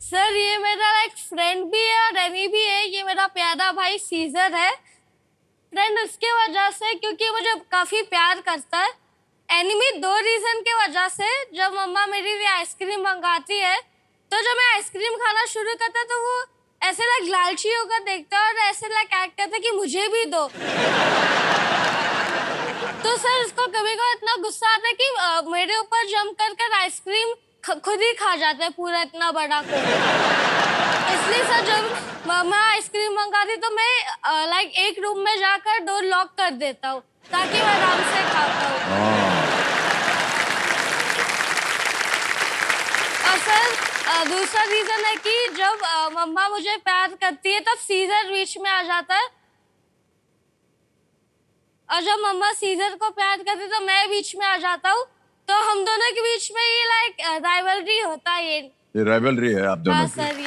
सर ये मेरा एक फ्रेंड भी है और एनी भी है। ये मेरा प्यारा भाई सीजर है। फ्रेंड उसके वजह से क्योंकि मुझे काफी प्यार करता है। एनिमी 2 रीजन के वजह से। जब मम्मा मेरे लिए आइसक्रीम मंगाती है तो जब मैं आइसक्रीम खाना शुरू करता तो वो ऐसे लाइक लालची होकर देखता है और ऐसे लाइक एक्ट करता है कि मुझे भी दो। तो सर उसको कभी कभी इतना गुस्सा आता है कि मेरे ऊपर जम कर आइसक्रीम खुद ही खा जाता है पूरा इतना बड़ा को। इसलिए सर जब मम्मा आइसक्रीम मंगाती तो मैं लाइक एक रूम में जाकर डोर लॉक कर देता हूँ ताकि मैं आराम से खा पाऊँ। और सर दूसरा रीजन है कि जब मम्मा मुझे प्यार करती है तब सीजर बीच में आ जाता है और जब मम्मा सीजर को प्यार करती है तो मैं बीच में आ जाता हूँ। तो हम दोनों के बीच में ये लाइक राइवलरी होता है। ये राइवलरी है आप दोनों हाँ की। सर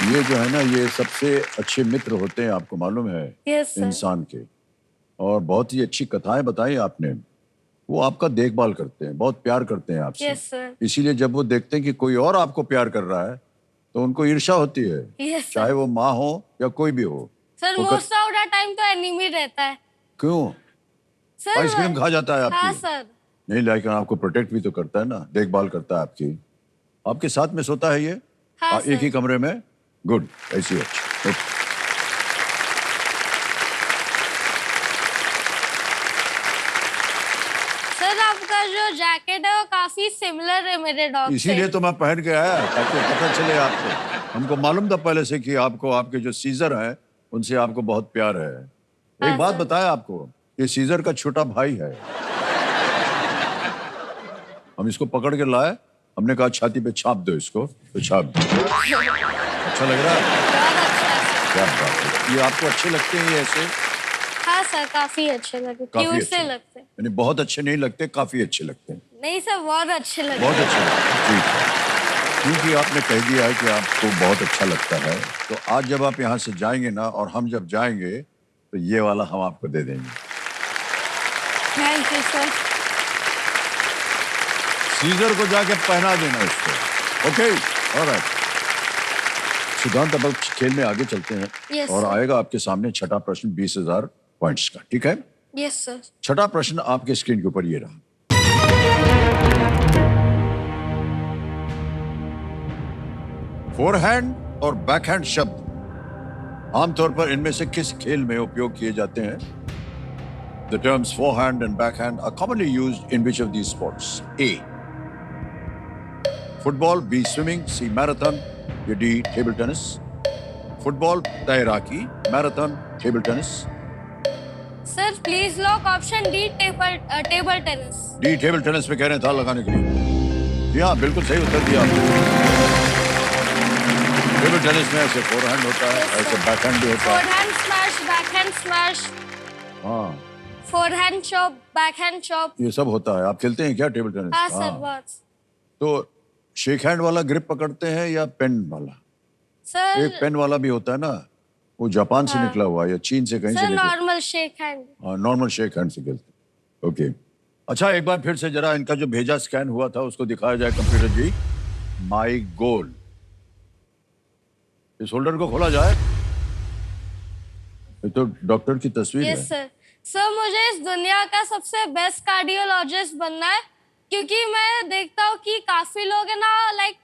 ये जो है ना, ये सबसे अच्छे मित्र होते हैं, आपको मालूम है, यस सर। इंसान के। और बहुत ही अच्छी कथाएं बताई आपने। वो आपका देखभाल करते हैं, बहुत प्यार करते हैं आपसे। Yes sir. इसीलिए जब वो देखते हैं कि कोई और आपको प्यार कर रहा है तो उनको ईर्ष्या होती है। Yes sir. चाहे वो माँ हो या कोई भी हो। सर वो मोस्ट ऑफ द टाइम तो एनिमी रहता है। क्यों? सर आइसक्रीम खा जाता है हाँ आपकी? सर। नहीं, लेकिन आपको प्रोटेक्ट भी तो करता है ना, देखभाल करता है आपकी। आपके साथ में सोता है ये? हाँ एक ही सर। कमरे में? गुड, ऐसी अच्छी। ओके। सर आपका जो जैकेट है वो काफी सिमिलर है मेरे डॉग से। इसीलिए तो मैं पहन के आया ताकि पता चले आपको। हमको मालूम था पहले से कि आपको आपके जो सीजर हैं उनसे आपको बहुत प्यार है। एक हाँ, बात सर। बताया आपको, ये सीजर का छोटा भाई है। हम इसको पकड़ के लाए, हमने कहा छाती पे छाप दो इसको, तो छाप दो। अच्छा लग रहा है? बहुत अच्छा है। क्या बात है। ये आपको अच्छे लगते हैं ये ऐसे? हाँ सर, काफी अच्छे लगे, काफी क्यूट अच्छे से लगते। यानी बहुत अच्छे नहीं लगते, काफी अच्छे लगते हैं। नहीं सर, बहुत अच्छे लगे। बहुत अच्छे लगते हैं, ठीक है। क्योंकि आपने कह दिया है कि आपको बहुत अच्छा लगता है, तो आज जब आप यहाँ से जाएंगे ना, और हम जब जाएंगे तो ये वाला हम आपको दे देंगे। Thank you sir. सीजर को जाके पहना देना इसको। Okay, alright. सिद्धांत, अब खेल में आगे चलते हैं। Yes, और sir. आएगा आपके सामने छठा प्रश्न 20,000 पॉइंट्स का, ठीक है? Yes sir. छठा प्रश्न आपके स्क्रीन के ऊपर ये रहा। फोरहैंड और बैकहैंड शब्द आमतौर पर इनमें से किस खेल में उपयोग किए जाते हैं? The terms forehand and backhand are commonly used in which of these sports? A. Football, B. Swimming, C. Marathon, या D. Table tennis. Football, तैराकी, marathon, table tennis. Sir please lock option D, table tennis. D. Table tennis पे कह रहे हैं था लगाने के लिए। जी हाँ, बिल्कुल सही उत्तर दिया आपने। टेबल टेनिस में ऐसे फोरहैंड होता है, Yes, sir. ऐसे बैकहैंड भी होता है। फोरहैंड स्मैश, बैकहैंड स्मैश, हाँ, फोरहैंड चॉप, बैकहैंड चॉप। ये सब होता है। आप खेलते हैं क्या टेबल टेनिस? हाँ सर, बहुत। तो शेक हैंड वाला ग्रिप पकड़ते हैं या पेन वाला? सर एक पेन वाला भी होता है ना, वो जापान से निकला हुआ है या चीन से कहीं से सर निकला। Normal shake hand. हाँ, नॉर्मल शेक हैंड से खेलते हैं। ओके, अच्छा एक बार फिर से जरा इनका जो भेजा स्कैन हुआ था उसको दिखाया जाए कंप्यूटर जी। माई गोल, इस होल्डर को खोला जाए। ये तो डॉक्टर की तस्वीर यस है। सर। सर मुझे इस दुनिया का सबसे बेस्ट कार्डियोलॉजिस्ट बनना है, क्योंकि मैं देखता हूँ कि काफी लोग है ना, लाइक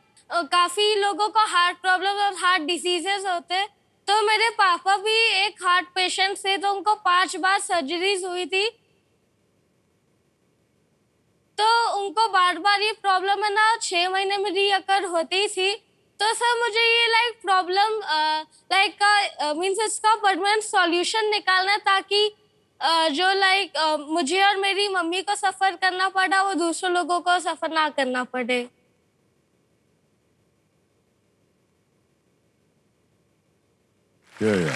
काफी लोगों को हार्ट प्रॉब्लम और हार्ट डिसीजेस होते हैं। तो मेरे पापा भी एक हार्ट पेशेंट थे, तो उनको 5 बार सर्जरीज हुई थी। तो उनको बार बार ये प्रॉब्लम है ना 6 महीने में रीअकर होती थी। तो सर मुझे ये लाइक प्रॉब्लम मीन्स इसका परमानेंट सॉल्यूशन निकालना है, ताकि जो लाइक मुझे और मेरी मम्मी को सफर करना पड़ा, वो दूसरों लोगों को सफर ना करना पड़े। Yeah.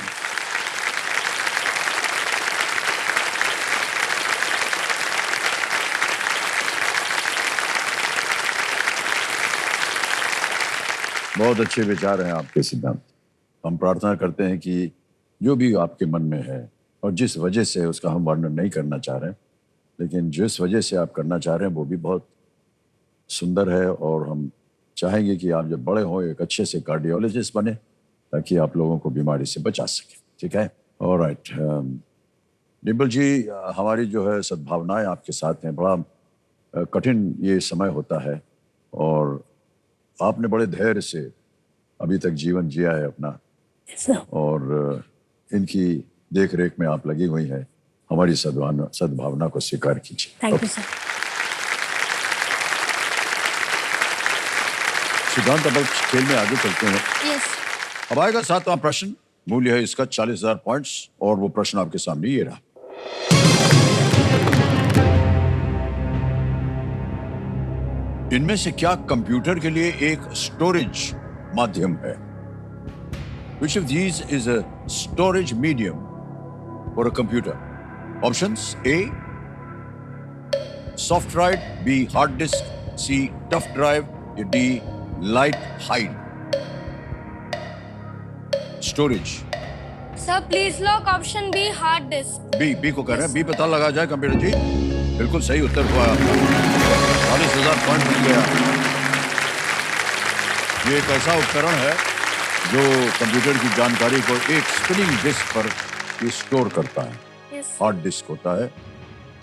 बहुत अच्छे विचार हैं आपके सिद्धांत। हम प्रार्थना करते हैं कि जो भी आपके मन में है और जिस वजह से उसका हम वर्णन नहीं करना चाह रहे हैं, लेकिन जिस वजह से आप करना चाह रहे हैं वो भी बहुत सुंदर है, और हम चाहेंगे कि आप जब बड़े हों एक अच्छे से कार्डियोलॉजिस्ट बने, ताकि आप लोगों को बीमारी से बचा सकें। ठीक है, ऑलराइट। डिम्पल जी, हमारी जो है सद्भावनाएं आपके साथ हैं। बड़ा कठिन ये समय होता है, और आपने बड़े धैर्य से अभी तक जीवन जिया है अपना, और इनकी देख रेख में आप लगी हुई हैं। हमारी सद्भावना को स्वीकार कीजिए। Thank you sir. सिद्धांत, अब खेल में आगे चलते हैं। यस। अब आएगा 7वां प्रश्न। मूल्य है इसका 40,000 पॉइंट्स, और वो प्रश्न आपके सामने ये रहा। इनमें से क्या कंप्यूटर के लिए एक स्टोरेज माध्यम है? Which of these is a storage medium for a computer? Options: A, soft drive, B, hard disk, C, tough drive, या D, light hide. Storage. Sir please lock option B, hard disk. B को कह रहे हैं। B पता लगा जाए computer जी। बिल्कुल सही उत्तर हुआ आपका। 40,000 पॉइंट मिल गया। ये एक ऐसा उपकरण है जो कंप्यूटर की जानकारी को एक स्पिनिंग डिस्क पर स्टोर करता है। यस। हार्ड डिस्क होता है।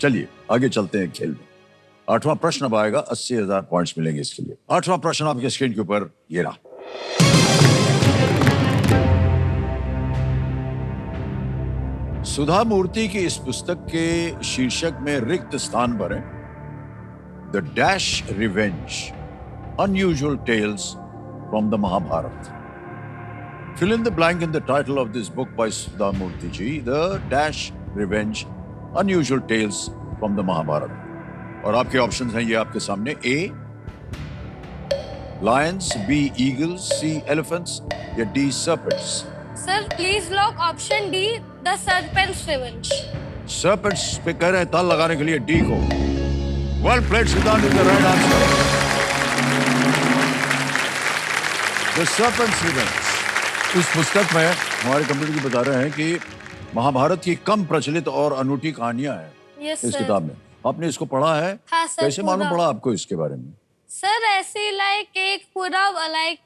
चलिए आगे चलते हैं खेल में। 8वां प्रश्न अब आएगा। 80,000 पॉइंट्स मिलेंगे इसके लिए। 8वां प्रश्न आपके स्क्रीन के ऊपर ये रहा। सुधा मूर्ति की इस पुस्तक के शीर्षक में रिक्त स्थान भरें। The dash revenge, unusual tales from the Mahabharata. Fill in the blank in the title of this book by Sudha Murthy ji. The dash revenge, unusual tales from the Mahabharata. और आपके ऑप्शंस हैं ये आपके सामने: A lions, B eagles, C elephants या D serpents. Sir please lock option D, the serpents revenge. Serpents पे कह रहे हैं ताल लगाने के लिए D को। Well played, Siddhant, is the right answer. The Serpent's Revenge. इस पुस्तक में हमारे कंप्यूटर जी बता रहे हैं कि महाभारत की कम प्रचलित और अनूठी कहानियां हैं यस इस सर। किताब में। आपने इसको पढ़ा है? हाँ सर, कैसे मालूम पूरा। पड़ा आपको इसके बारे में? सर ऐसे लाइक एक पूरा लाइक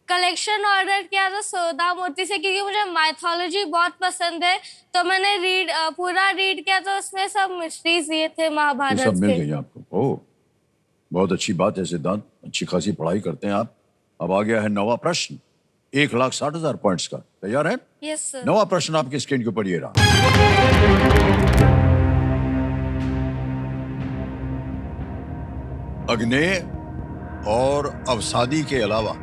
कलेक्शन ऑर्डर किया था सौदा मूर्ति से, क्योंकि मुझे माइथोलॉजी बहुत पसंद है, तो मैंने पूरा रीड किया, तो उसमें सब मिस्ट्रीज दिए थे ये महाभारत सब मिल के। गई आपको? ओह, बहुत अच्छी बात है सिद्धांत, अच्छी खासी पढ़ाई करते हैं आप। अब आ गया है नवा प्रश्न, 1,60,000 पॉइंट्स का। तैयार है? Yes sir. नवा प्रश्न आपकी स्क्रीन के ऊपर ये रहा। अग्नेय और अवसादी के अलावा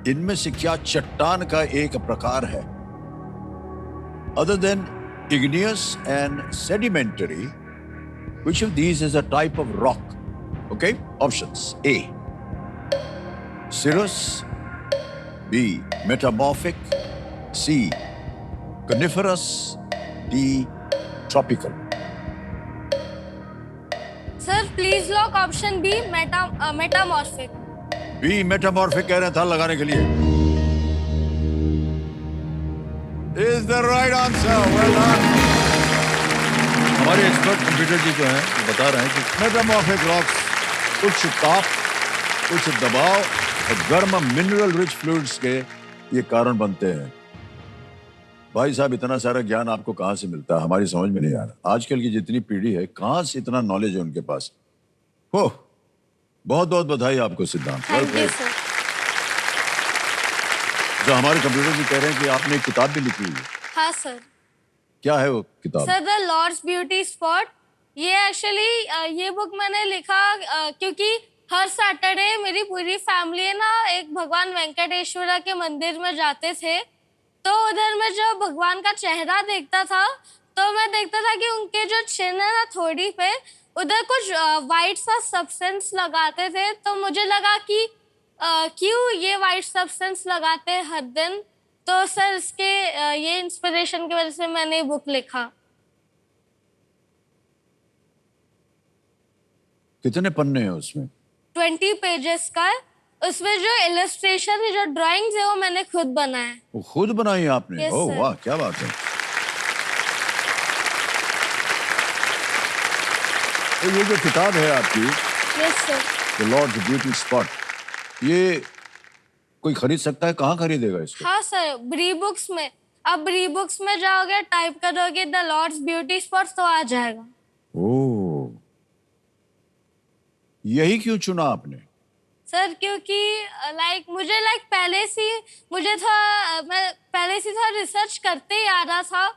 इनमें से क्या चट्टान का एक प्रकार है? Other than igneous and sedimentary, which of these is a type of rock? Okay, options: A cirrus, B metamorphic, C coniferous, D tropical. Sir please lock option B, metamorphic. B metamorphic कह रहे हैं ताल लगाने के लिए। Is the right answer. Well done. हमारे expert computer जी जो हैं वो बता रहे हैं कि मेटामॉर्फिक रॉक्स उच्च ताप, उच्च दबाव और गर्म मिनरल रिच फ्लूइड्स के ये कारण बनते हैं। भाई साहब, इतना सारा ज्ञान आपको कहाँ से मिलता है? हमारी समझ में नहीं आ रहा। आजकल की जितनी पीढ़ी है, कहाँ से इतना नॉलेज है उनके पास? हो, बहुत बहुत बधाई आपको सिद्धांत। Thank you sir. जो हमारे कंप्यूटर जी कह रहे हैं कि आपने एक किताब भी लिखी हुई है। हाँ सर। क्या है वो किताब? Sir the lord's beauty spot. ये एक्चुअली ये बुक मैंने लिखा क्योंकि हर सैटरडे मेरी पूरी फैमिली है ना एक भगवान वेंकटेश्वरा के मंदिर में जाते थे, तो उधर में जब भगवान का चेहरा देखता था तो मैं देखता था कि उनके जो चिन्ह है ना थोड़ी पे, उधर कुछ वाइट सा सब्सटेंस लगाते थे, तो मुझे लगा कि क्यों ये वाइट सब्सटेंस लगाते हैं हर दिन। तो सर इसके ये इंस्पिरेशन की वजह से मैंने ये बुक लिखा। कितने पन्ने हैं उसमें? 20 पेजेस का है। उसमें जो इलस्ट्रेशन है, जो ड्राइंग्स है, वो मैंने खुद बनाए। वो खुद बनाई है आपने? Yes, ओह sir. वाह, क्या बात है। तो ये जो किताब है आपकी, yes sir. The lord's beauty spot, ये कोई खरीद सकता है? कहाँ खरीदेगा इसको? हाँ सर, ब्री बुक्स में। अब ब्री बुक्स में जाओगे, टाइप करोगे द लॉर्ड्स ब्यूटी स्पॉट, तो आ जाएगा। ओह, यही क्यों चुना आपने? सर क्योंकि मैं पहले से था रिसर्च करते ही आ रहा था,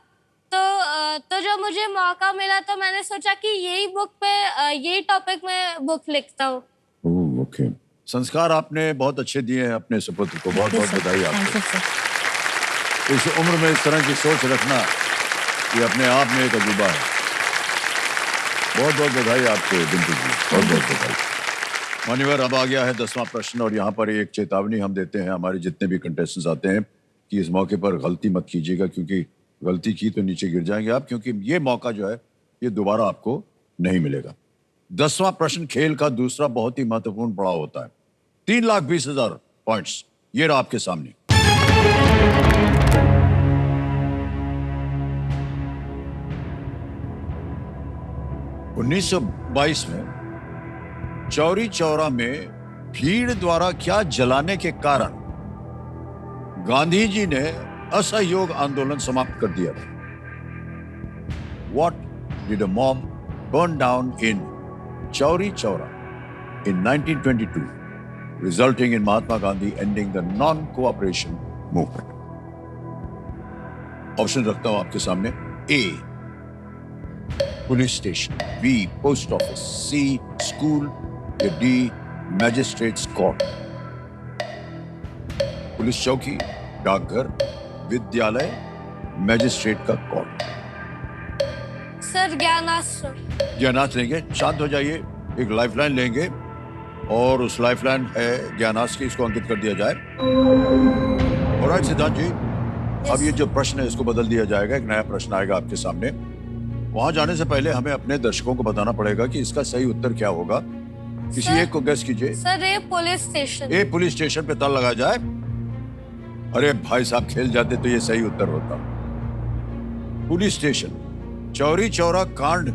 तो जब मुझे मौका मिला तो मैंने सोचा कि यही बुक पे यही टॉपिक में बुक लिखता हूँ। ओह, ओके। संस्कार आपने बहुत अच्छे दिए हैं अपने सुपुत्र को, बहुत बहुत बधाई आपको। इस उम्र में इस तरह की सोच रखना ये अपने आप में एक अजूबा है। बहुत बहुत बधाई आपको बिंदु जी, बहुत बहुत बधाई। मान्यवर, अब आ गया है 10वां प्रश्न और यहाँ पर एक चेतावनी हम देते हैं हमारे जितने भी कंटेस्टेंट्स आते हैं कि इस मौके पर गलती मत कीजिएगा, क्योंकि गलती की तो नीचे गिर जाएंगे आप, क्योंकि ये मौका जो है ये दोबारा आपको नहीं मिलेगा। 10वां प्रश्न खेल का दूसरा बहुत ही महत्वपूर्ण पड़ाव होता है। 3,20,000 पॉइंट्स ये रहा आपके सामने। (1922) में चौरी चौरा में भीड़ द्वारा क्या जलाने के कारण गांधी जी ने असहयोग आंदोलन समाप्त कर दिया था? What did a mob burn down in Chauri Chaura in 1922, resulting in Mahatma Gandhi ending the non-cooperation movement? Option रखता हूं आपके सामने। A police station, B post office, C school या D मैजिस्ट्रेट्स कोर्ट। पुलिस चौकी, डाकघर, विद्यालय, magistrate का court. Sir ज्ञानास्त्र। ज्ञानास्त्र लेंगे, शांत हो जाइए। एक लाइफलाइन लेंगे और उस लाइफलाइन है ज्ञानास्त्र की, इसको अंकित कर दिया जाए। ऑलराइट सिद्धांत जी, अब ये जो प्रश्न है इसको बदल दिया जाएगा, एक नया प्रश्न आएगा आपके सामने। वहां जाने से पहले हमें अपने दर्शकों को बताना पड़ेगा कि इसका सही उत्तर क्या होगा। किसी सर- एक को गेस कीजिए। सर ये पुलिस स्टेशन। ए पुलिस स्टेशन पे ताला लगा जाए। अरे भाई साहब, खेल जाते तो ये सही उत्तर होता। पुलिस स्टेशन, चौरी चौरा कांड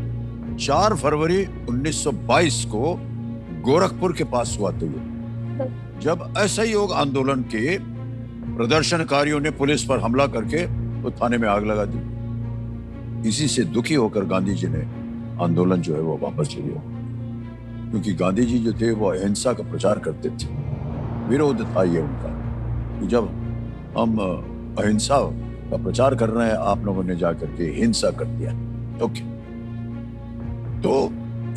4 फरवरी 1922 को गोरखपुर के पास हुआ था ये, जब असहयोग आंदोलन के प्रदर्शनकारियों ने पुलिस पर हमला करके तो थाने में आग लगा दी। इसी से दुखी होकर गांधी जी ने आंदोलन जो है वो वापस ले लिया, क्योंकि गांधी जी जो थे वो अहिंसा का प्रचार करते थे। विरोध था ये उनका कि जब हम अहिंसा का प्रचार कर रहे हैं, आप लोगों ने जाकर के हिंसा कर दिया। ओके, तो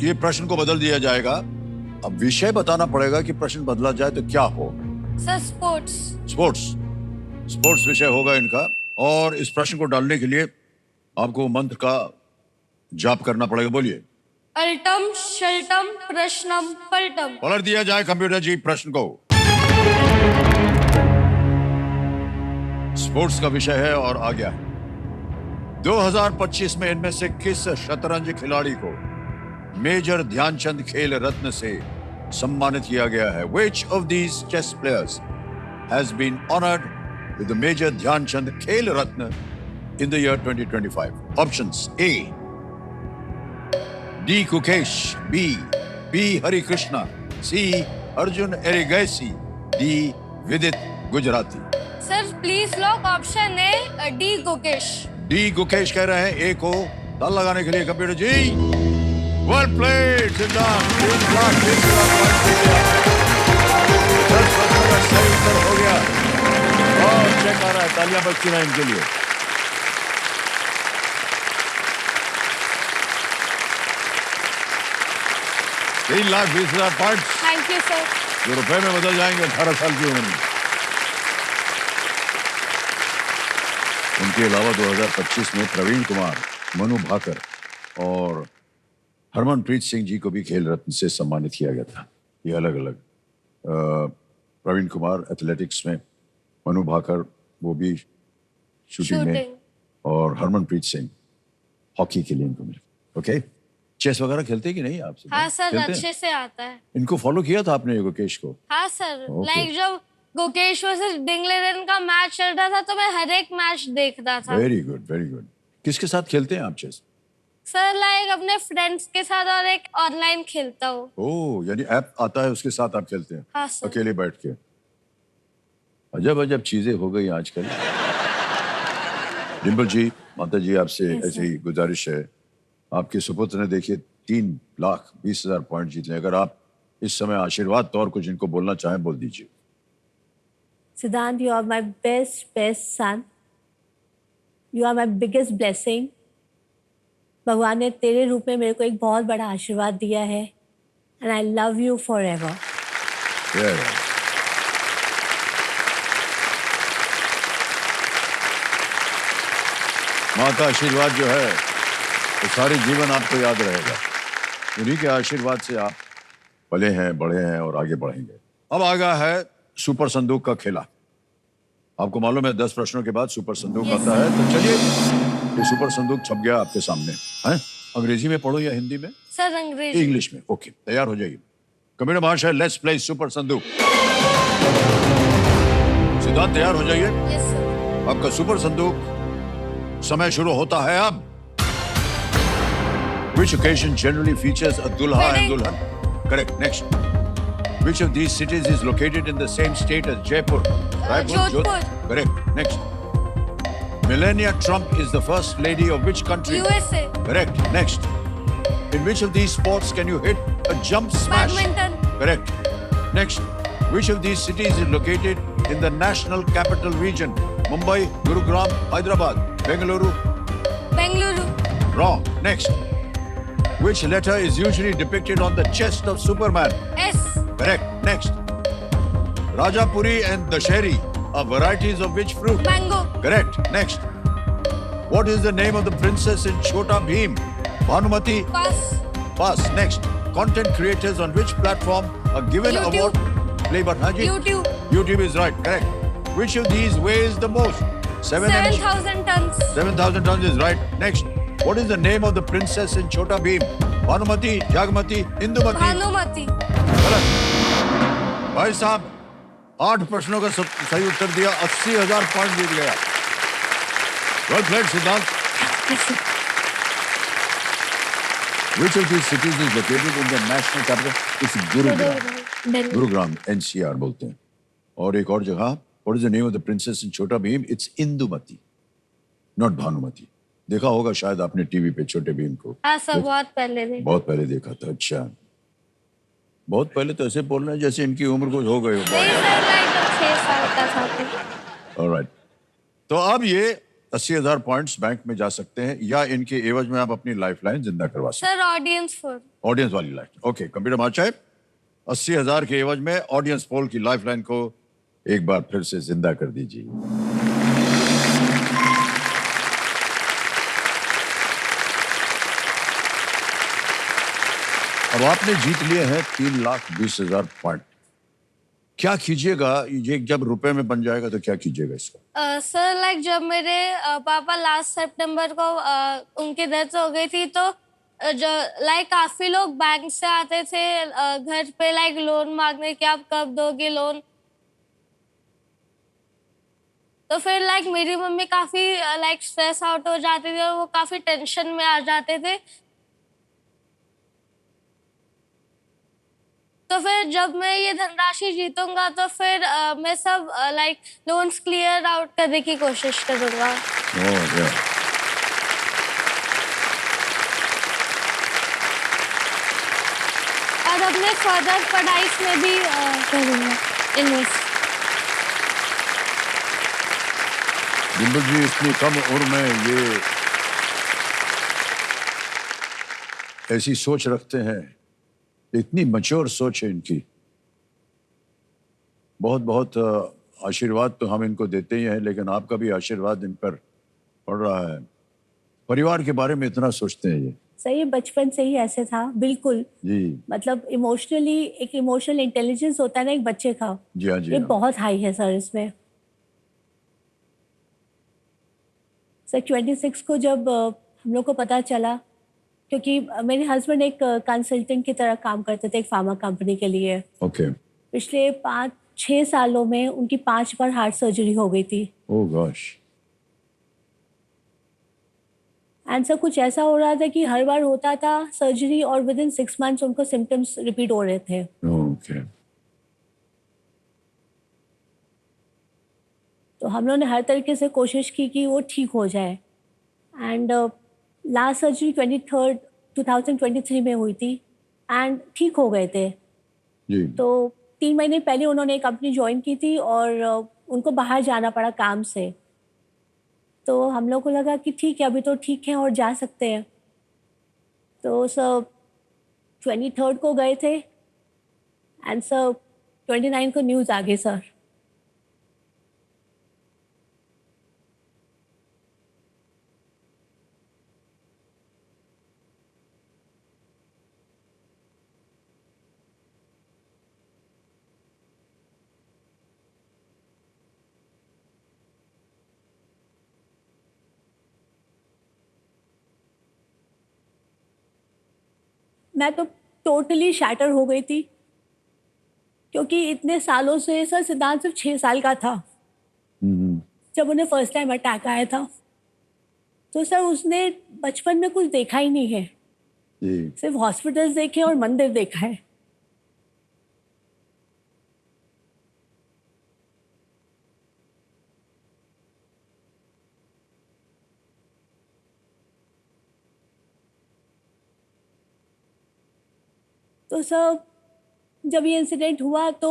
ये प्रश्न को बदल दिया जाएगा। अब विषय बताना पड़ेगा कि प्रश्न बदला जाए तो क्या हो। Sir sports. स्पोर्ट्स विषय होगा इनका। और इस प्रश्न को डालने के लिए आपको मंत्र का जाप करना पड़ेगा। बोलिए। अल्टम शल्टम प्रश्नम पलटम। पलट दिया जाए कंप्यूटर जी प्रश्न को। स्पोर्ट्स का विषय है और आ गया है। 2025 में इनमें से किस शतरंज खिलाड़ी को मेजर ध्यानचंद खेल रत्न से सम्मानित किया गया है? Which of these chess players has been honored with the Major Dhyanchand Khel Ratna in the year 2025? Options: A. D. Kukesh, B. Hari Krishna, C. Arjun Erigasi, D. Vidit Gujarati. Sir please lock option A D Gukesh. D Gukesh कह रहे हैं। ए को ताला लगाने के लिए computer जी। Well played सिद्धांत, 3 लाख 20 हजार पॉइंट दे दिया। 10 प्रश्नों का सही उत्तर हो गया और चेक आ रहा है। तालियां बजती हैं इनके लिए। तीन लाख 20 हजार पॉइंट थैंक यू सर। जो रुपए में बदल जाएंगे 18 साल की उम्र में। उनके अलावा 2025 में प्रवीण कुमार, मनु भाकर और हरमनप्रीत सिंह जी को भी खेल रत्न से सम्मानित किया गया था। ये अलग अलग, प्रवीण कुमार एथलेटिक्स में, मनु भाकर वो भी शूटिंग में, शूटिंग। और हरमनप्रीत सिंह हॉकी के लिए इनको मिला। ओके, चेस वगैरह खेलते हैं कि नहीं आप? हाँ सर खेलते हैं? अच्छे से आता है। इनको फॉलो किया था आपने योगेश को? हाँ सर, Okay. लाइक जब गुकेश वर्सेस डिंगलेरन का मैच चल रहा था तो मैं हर एक मैच देखता था। Very good, very good. किसके साथ खेलते हैं आप चेस? सर लाइक अपने फ्रेंड्स के साथ और एक ऑनलाइन खेलता हूँ। ओह, यानी ऐप आता है उसके साथ आप खेलते हैं? हाँ सर। अकेले बैठ के? अजब अजब चीजें हो गई आजकल। डिम्पल जी, माता जी आपसे ऐसी ही गुजारिश है, आपके सुपुत्र ने देखिए 3 लाख 20 हजार पॉइंट जीत लिया। अगर आप इस समय आशीर्वाद तौर कुछ इनको बोलना चाहें, बोल दीजिए। Siddhant, you are my best son. You are my biggest blessing. भगवान ने तेरे रूप में मेरे को एक बहुत बड़ा आशीर्वाद दिया है and I love you forever. Yeah. माँ का आशीर्वाद जो है वो सारे जीवन आपको याद रहेगा। उन्हीं के आशीर्वाद से आप पले हैं, बढ़े हैं और आगे बढ़ेंगे। अब आ गया है सुपर संदूक का खेला। आपको मालूम है 10 प्रश्नों के बाद सुपर संदूक आता है। तो चलिए, ये सुपर संदूक छप गया आपके सामने है। अंग्रेजी में पढ़ो या हिंदी में? सर अंग्रेजी। इंग्लिश में। ओके, तैयार हो जाइए। कम्प्यूटर भाषा, लेट्स प्ले सुपर संदूक। सिद्धांत तैयार हो जाइए। Yes sir. आपका सुपर संदूक समय शुरू होता है अब। Which occasion generally features a dulha and Wedding. dulhan? Correct. Next. Which of these cities is located in the same state as Jaipur? Jodhpur. Correct. Next. Melania Trump is the first lady of which country? USA। Correct. Next. In which of these sports can you hit a jump smash? Badminton. Correct. Next. Which of these cities is located in the national capital region? Mumbai, Gurugram, Hyderabad, Bengaluru? Bengaluru. Wrong. Next. Which letter is usually depicted on the chest of Superman? S. Correct. Next. Rajapuri and Dasheri are varieties of which fruit? Mango. Correct. Next. What is the name of the princess in Chota Bheem? Bhanumati, pass pass. Next, content creators on which platform are given YouTube. award? Play button, Haji. YouTube YouTube is right, correct. Which of these weighs the most? 7,000 tons 7,000 tons is right. Next, what is the name of the princess in Chota Bheem? Bhanumati, Jagmati, Indumati. Bhanumati गलत। भाई साहब 8 प्रश्नों का सही उत्तर दिया, 80,000 point जीत गया। Well played सिद्धांत। Which of these cities is located in the national capital? It's Gurugram. Gurugram, NCR बोलते हैं। और एक और जगह, what is the name of the princess in Chota Bheem? It's Indumati, not Bhanumati. देखा होगा शायद आपने टीवी पे छोटे भीम को। हाँ सर बहुत पहले थे बहुत पहले देखा था। अच्छा, बहुत पहले तो ऐसे बोल रहे हैं जैसे इनकी उम्र कुछ हो गई हो। नहीं सर लाइक 6 साल का था तो। ऑलराइट, तो अब ये 80,000 पॉइंट्स बैंक में जा सकते हैं या इनके एवज में आप अपनी लाइफलाइन जिंदा करवा सकते सर ऑडियंस फॉर हैं। ऑडियंस वाली लाइफ। ओके, कंप्यूटर मार्च 80,000 के एवज में ऑडियंस पोल की लाइफलाइन को एक बार फिर से जिंदा कर दीजिए। अब आपने जीत लिए हैं 3,20,000 पॉइंट। क्या कीजिएगा ये जब रुपए में बन जाएगा तो क्या कीजिएगा इसका? सर लाइक जब मेरे पापा लास्ट सितंबर को उनकी डेथ हो गई थी तो जो लाइक काफी लोग बैंक से आते थे घर पे लाइक लोन मांगने कि आप कब दोगे लोन। तो फिर लाइक मेरी मम्मी काफी लाइक स्ट्रेस आउट हो जाती थी और वो काफी टेंशन में आ जाते थे। तो फिर जब मैं ये धनराशि जीतूंगा तो फिर मैं सब लाइक लोन्स क्लियर आउट करने की कोशिश करूंगा। और अपने फर्दर पढ़ाई में भी करूंगा इन्वेस्ट। डिम्पल जी इतनी कम उम्र में ये ऐसी सोच रखते हैं, इतनी मैच्योर सोच है इनकी। बहुत बहुत आशीर्वाद तो हम इनको देते ही हैं, लेकिन आपका भी आशीर्वाद इन पर पड़ रहा है। परिवार के बारे में इतना सोचते हैं ये। सही है, बचपन से ही ऐसे था बिल्कुल जी। मतलब इमोशनली एक इमोशनल इंटेलिजेंस होता है ना एक बच्चे का, जी हाँ, जी ये हाँ। बहुत हाई है सर इसमें। सर 26 को जब हम लोग को पता चला, क्योंकि मेरे हस्बैंड एक कंसल्टेंट की तरह काम करते थे एक फार्मा कंपनी के लिए। ओके। पिछले 5-6 सालों में उनकी 5 बार हार्ट सर्जरी हो गई थी। ओह गॉश। एंड सर कुछ ऐसा हो रहा था कि हर बार होता था सर्जरी और विद इन 6 मंथ्स उनको सिम्टम्स रिपीट हो रहे थे। ओके। तो हम लोगों ने हर तरीके से कोशिश की कि वो ठीक हो जाए। एंड लास्ट सर्जरी 2023 में हुई थी एंड ठीक हो गए थे। जी। तो 3 महीने पहले उन्होंने एक कंपनी ज्वाइन की थी और उनको बाहर जाना पड़ा काम से। तो हम लोग को लगा कि ठीक है अभी तो ठीक है और जा सकते हैं। तो सर 23rd को गए थे एंड सर 29 को न्यूज़ आ गई सर। मैं तो टोटली शैटर हो गई थी, क्योंकि इतने सालों से सर सिद्धांत सिर्फ 6 साल का था जब उन्हें फर्स्ट टाइम अटैक आया था। तो सर उसने बचपन में कुछ देखा ही नहीं है, जी। सिर्फ हॉस्पिटल्स देखे और मंदिर देखा है। तो सर जब ये इंसिडेंट हुआ तो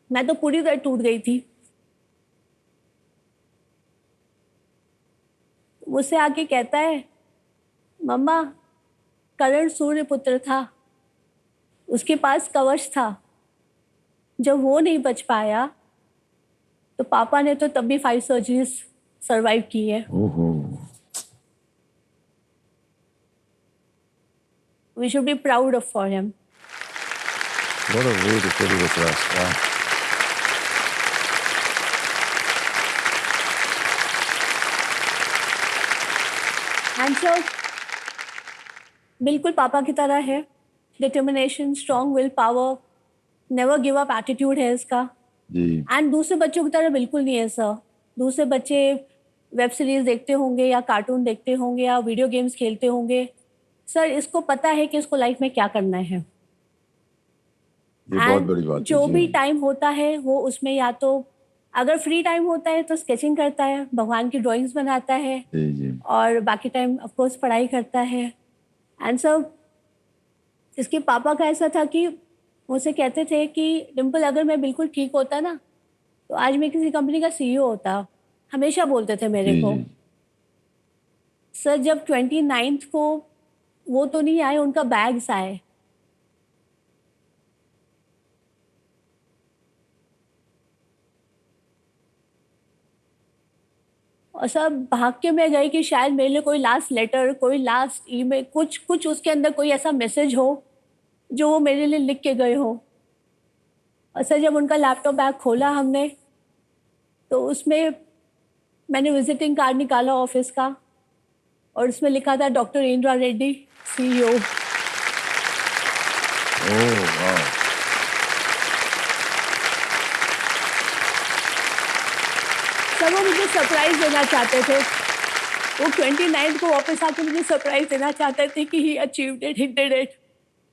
मैं तो पूरी तरह टूट गई थी। मुझसे आके कहता है, मम्मा करण सूर्य पुत्र था, उसके पास कवच था, जब वो नहीं बच पाया तो पापा ने तो तब भी 5 सर्जरीज सरवाइव की है। ओहो। We should be proud of for him. What a way to put it across. Wow. And so बिल्कुल पापा की तरह है, determination, strong will power, never give up attitude है इसका। जी। एंड दूसरे बच्चों की तरह बिल्कुल नहीं है सर। दूसरे बच्चे वेब सीरीज देखते होंगे या कार्टून देखते होंगे या वीडियो गेम्स खेलते होंगे, सर इसको पता है कि इसको लाइफ में क्या करना है। ये बहुत बड़ी बात है। जो जी। भी टाइम होता है वो उसमें या तो अगर फ्री टाइम होता है तो स्केचिंग करता है, भगवान की ड्राइंग्स बनाता है, जी जी। और बाकी टाइम ऑफ कोर्स पढ़ाई करता है। एंड सर इसके पापा का ऐसा था कि मुझसे कहते थे कि डिम्पल अगर मैं बिल्कुल ठीक होता ना तो आज मैं किसी कंपनी का सीईओ होता, हमेशा बोलते थे मेरे जी, को। जी। सर जब 29th को वो तो नहीं आए, उनका बैग्स आए। और सब भाग के मैं गई कि शायद मेरे लिए कोई लास्ट लेटर, कोई लास्ट ईमेल, कुछ उसके अंदर कोई ऐसा मैसेज हो जो वो मेरे लिए लिख के गए हो। और सर जब उनका लैपटॉप बैग खोला हमने तो उसमें मैंने विजिटिंग कार्ड निकाला ऑफिस का और उसमें लिखा था डॉक्टर इंदिरा रेड्डी सीईओ। ओह वाह। सर वो मुझे सरप्राइज देना चाहते थे, वो 29th को वापस आके मुझे सरप्राइज देना चाहते थे कि he achieved it, he did it.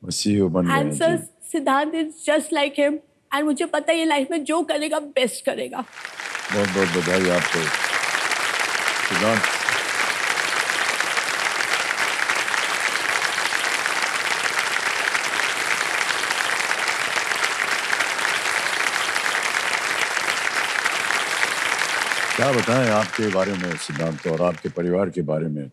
CEO बन गए एंड हैं, सर जी। Siddhant is just like him, and मुझे पता है ये लाइफ में जो करेगा बेस्ट करेगा। बहुत बहुत बधाई आपको सिद्धांत। क्या बताएं आपके बारे में सिद्धांत और आपके परिवार के बारे में।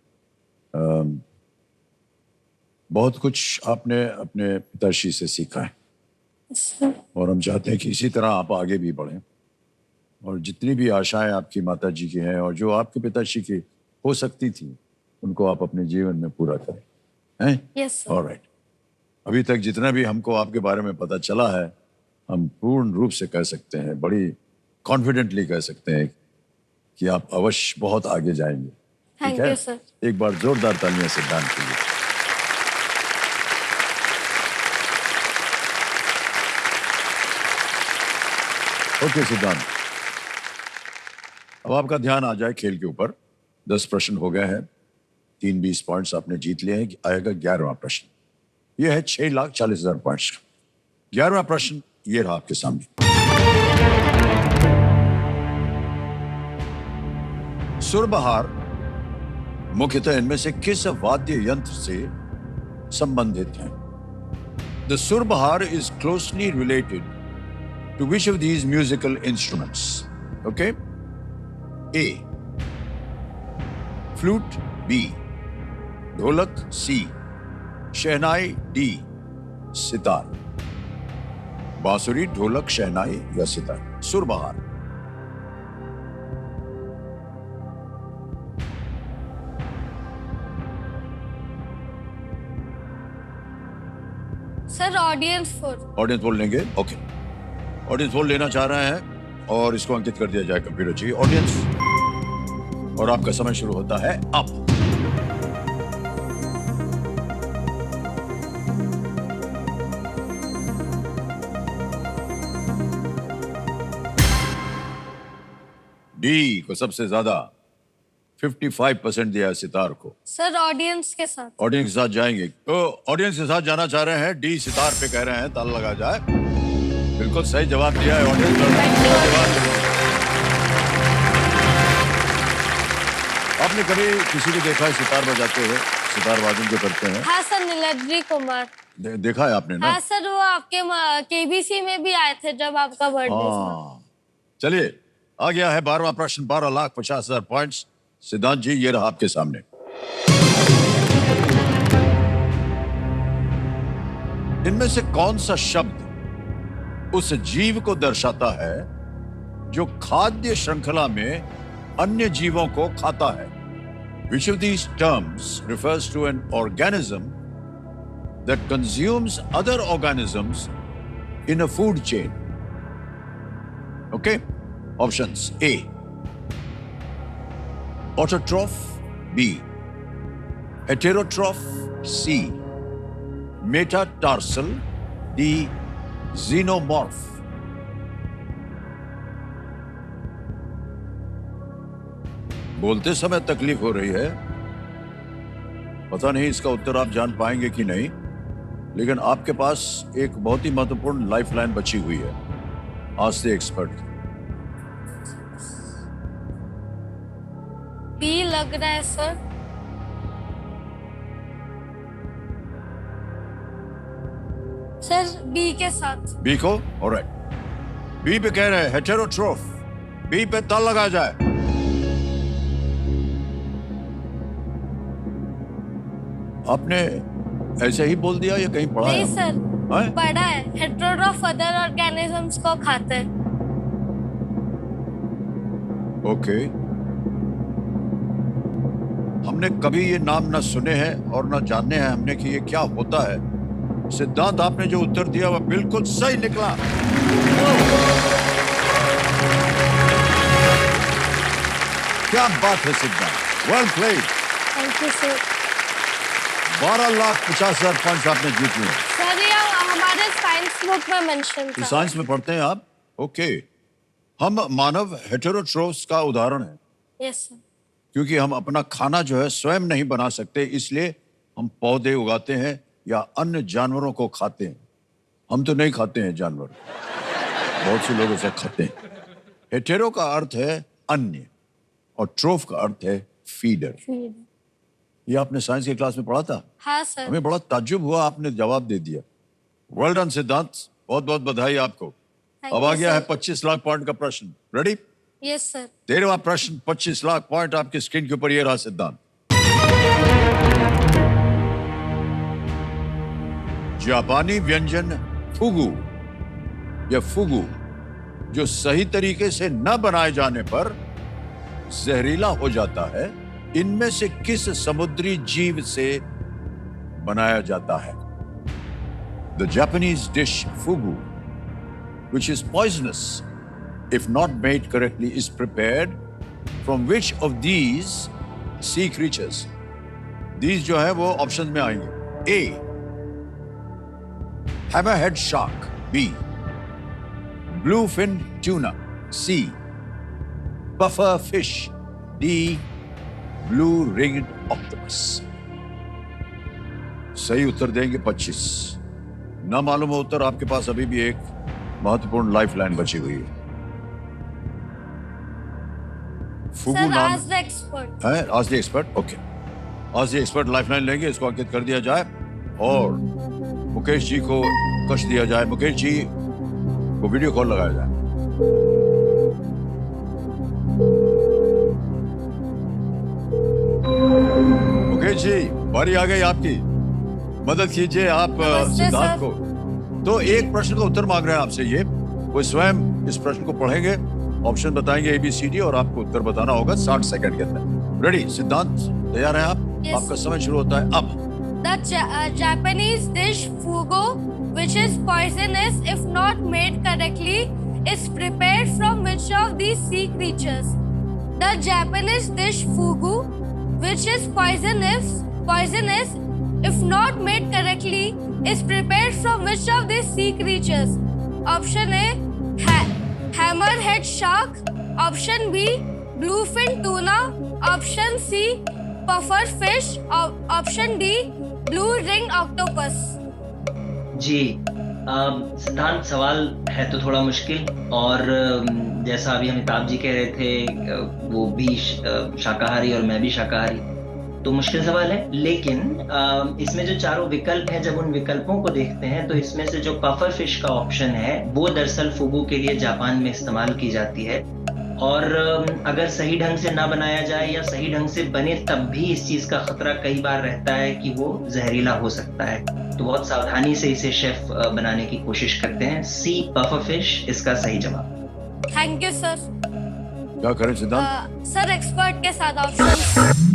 बहुत कुछ आपने अपने पिताश्री से सीखा है और हम चाहते हैं कि इसी तरह आप आगे भी बढ़ें और जितनी भी आशाएं आपकी माता जी की हैं और जो आपके पिताश्री की हो सकती थी उनको आप अपने जीवन में पूरा करें, हैं? Yes sir. ऑलराइट। अभी तक जितना भी हमको आपके बारे में पता चला है हम पूर्ण रूप से कह सकते हैं, बड़ी कॉन्फिडेंटली कह सकते हैं कि आप अवश्य बहुत आगे जाएंगे। थैंक ठीक है? You sir. एक बार जोरदार तालियां सिद्धांत के लिए। ओके सिद्धांत, अब आपका ध्यान आ जाए खेल के ऊपर। 10 प्रश्न हो गए हैं, 20 पॉइंट्स आपने जीत लिए हैं। आएगा 11वां प्रश्न। यह है 6,40,000 पॉइंट्स का 11वां प्रश्न। ये रहा आपके सामने। सुरबहार मुख्यतः इनमें से किस वाद्य यंत्र से संबंधित हैं? The surbahar is closely related to which of these musical instruments? Okay? A. Flute. B. Dholak. C. Shehnai. D. Sitar. बांसुरी, ढोलक, शहनाई या सितार? सुरबहार। Sir audience for. ऑडियंस बोल लेंगे। ओके, ऑडियंस बोल लेना चाह रहे हैं और इसको अंकित कर दिया जाए कंप्यूटर जी। ऑडियंस, और आपका समय शुरू होता है अब। डी को सबसे ज्यादा 55% दिया है सितार को। सर ऑडियंस के साथ। ऑडियंस के साथ जाएंगे तो ऑडियंस के साथ जाना चाह रहे हैं। डी सितार पे कह रहे हैं, ताला लगा जाए। बिल्कुल सही जवाब दिया है ऑडियंस ने। आपने कभी किसी को देखा है सितार बजाते हुए, सितार वादन जो करते हैं? हाँ सर, नीलाद्री कुमार। देखा है आपने ना? हाँ सर, वो आपके केबीसी में भी आए थे जब आपका बर्थडे था। हाँ। चलिए, आ गया है 12वां प्रश्न। 12,50,000 पॉइंट्स। सिद्धांत जी, ये रहा आपके सामने। इनमें से कौन सा शब्द उस जीव को दर्शाता है जो खाद्य श्रृंखला में अन्य जीवों को खाता है? Which of these terms refers to an organism that consumes other organisms in a food chain. Okay? Options: A, autotroph; B, heterotroph; C, metatarsal; D, xenomorph. बोलते समय तकलीफ हो रही है, पता नहीं इसका उत्तर आप जान पाएंगे कि नहीं, लेकिन आपके पास एक बहुत ही महत्वपूर्ण लाइफलाइन बची हुई है। आज से एक्सपर्ट बी लग रहा है सर। सर बी के साथ। बी को, ऑलराइट। बी पे कह रहे हैं हेटेरोट्रोफ। बी पे ताल लगाया जाए। आपने ऐसे ही बोल दिया या कहीं पढ़ा नहीं है? सर, हैं? पढ़ा है। हेटेरोट्रोफ अदर ऑर्गेनिजम्स को खाते हैं। ओके। हमने कभी ये नाम ना सुने हैं और ना जाने हैं हमने कि ये क्या होता है। सिद्धांत, आपने जो उत्तर दिया वह बिल्कुल सही निकला। क्या बात है सिद्धांत, well played. Thank you sir. 12,50,000 points आपने जीत लिए। सर ये हमारे साइंस बुक में मेंशन था। साइंस में पढ़ते हैं आप? ओके। हम मानव हेटेरोट्रोफ्स का उदाहरण है, यस सर। क्योंकि हम अपना खाना जो है स्वयं नहीं बना सकते, इसलिए हम पौधे उगाते हैं या अन्य जानवरों को खाते हैं। हम तो नहीं खाते हैं जानवर, बहुत से लोग ऐसा खाते हैं। हेटेरो का अर्थ है अन्य और ट्रोफ का अर्थ है फीडर। ये आपने साइंस की क्लास में पढ़ा था? हाँ सर। हमें बड़ा ताज्जुब हुआ, आपने जवाब दे दिया। वेल डन सिद्धांत, बहुत बहुत बधाई आपको। अब आ गया है 25 लाख पॉइंट का प्रश्न। रेडी? Yes sir. 13वां प्रश्न, 25 लाख पॉइंट आपकी स्क्रीन के ऊपर। ये रहा सिद्धांत। जापानी व्यंजन फुगु या फुगु जो सही तरीके से न बनाए जाने पर जहरीला हो जाता है, इनमें से किस समुद्री जीव से बनाया जाता है? The Japanese dish fugu, which is poisonous if not made correctly, is prepared from which of these sea creatures? These जो है वो ऑप्शन में आएंगे। A, hammerhead shark; B, bluefin tuna; C, puffer fish; D, blue ringed octopus। सही उत्तर देंगे 25। ना मालूम हो उत्तर, आपके पास अभी भी एक महत्वपूर्ण लाइफलाइन बची हुई है। फुगु सर नाम आज द एक्सपर्ट। है। आज द एक्सपर्ट, ओके। आज द एक्सपर्ट लाइफलाइन लेंगे, इसको अंकित कर दिया जाए और मुकेश जी को कष्ट दिया जाए। मुकेश जी को वीडियो कॉल लगाया जाए। मुकेश जी, बारी आ गई आपकी, मदद कीजिए आप नमस्ते सिद्धांत सर। को। तो एक प्रश्न का उत्तर मांग रहे हैं आपसे, ये वो स्वयं इस प्रश्न को पढ़ेंगे, ऑप्शन बताएंगे ABCD और आपको उत्तर बताना होगा 60 सेकंड के अंदर। रेडी सिद्धांत, तैयार हैं आप? Yes. आपका समय शुरू होता है अब। The Japanese dish fugu, which is poisonous if not made correctly, is prepared from which of these sea creatures? The Japanese dish fugu, which is poisonous if not made correctly, is prepared from which of these sea creatures? Option A, hammerhead shark; option B, bluefin tuna; option C, puffer fish; option D, blue ring octopus। जी, सिद्धांत, सवाल है तो थोड़ा मुश्किल, और जैसा अभी अमिताभ जी कह रहे थे, वो भी शाकाहारी और मैं भी शाकाहारी, तो मुश्किल सवाल है। लेकिन इसमें जो चारों विकल्प हैं, जब उन विकल्पों को देखते हैं तो इसमें से जो पफर फिश का ऑप्शन है वो दरअसल फुगु के लिए जापान में इस्तेमाल की जाती है, और अगर सही ढंग से ना बनाया जाए या सही ढंग से बने तब भी इस चीज का खतरा कई बार रहता है कि वो जहरीला हो सकता है, तो बहुत सावधानी से इसे शेफ बनाने की कोशिश करते हैं। सी, पफर फिश इसका सही जवाब। Thank you sir. क्या करें सिद्धांत? सर एक्सपर्ट के साथ ऑप्शन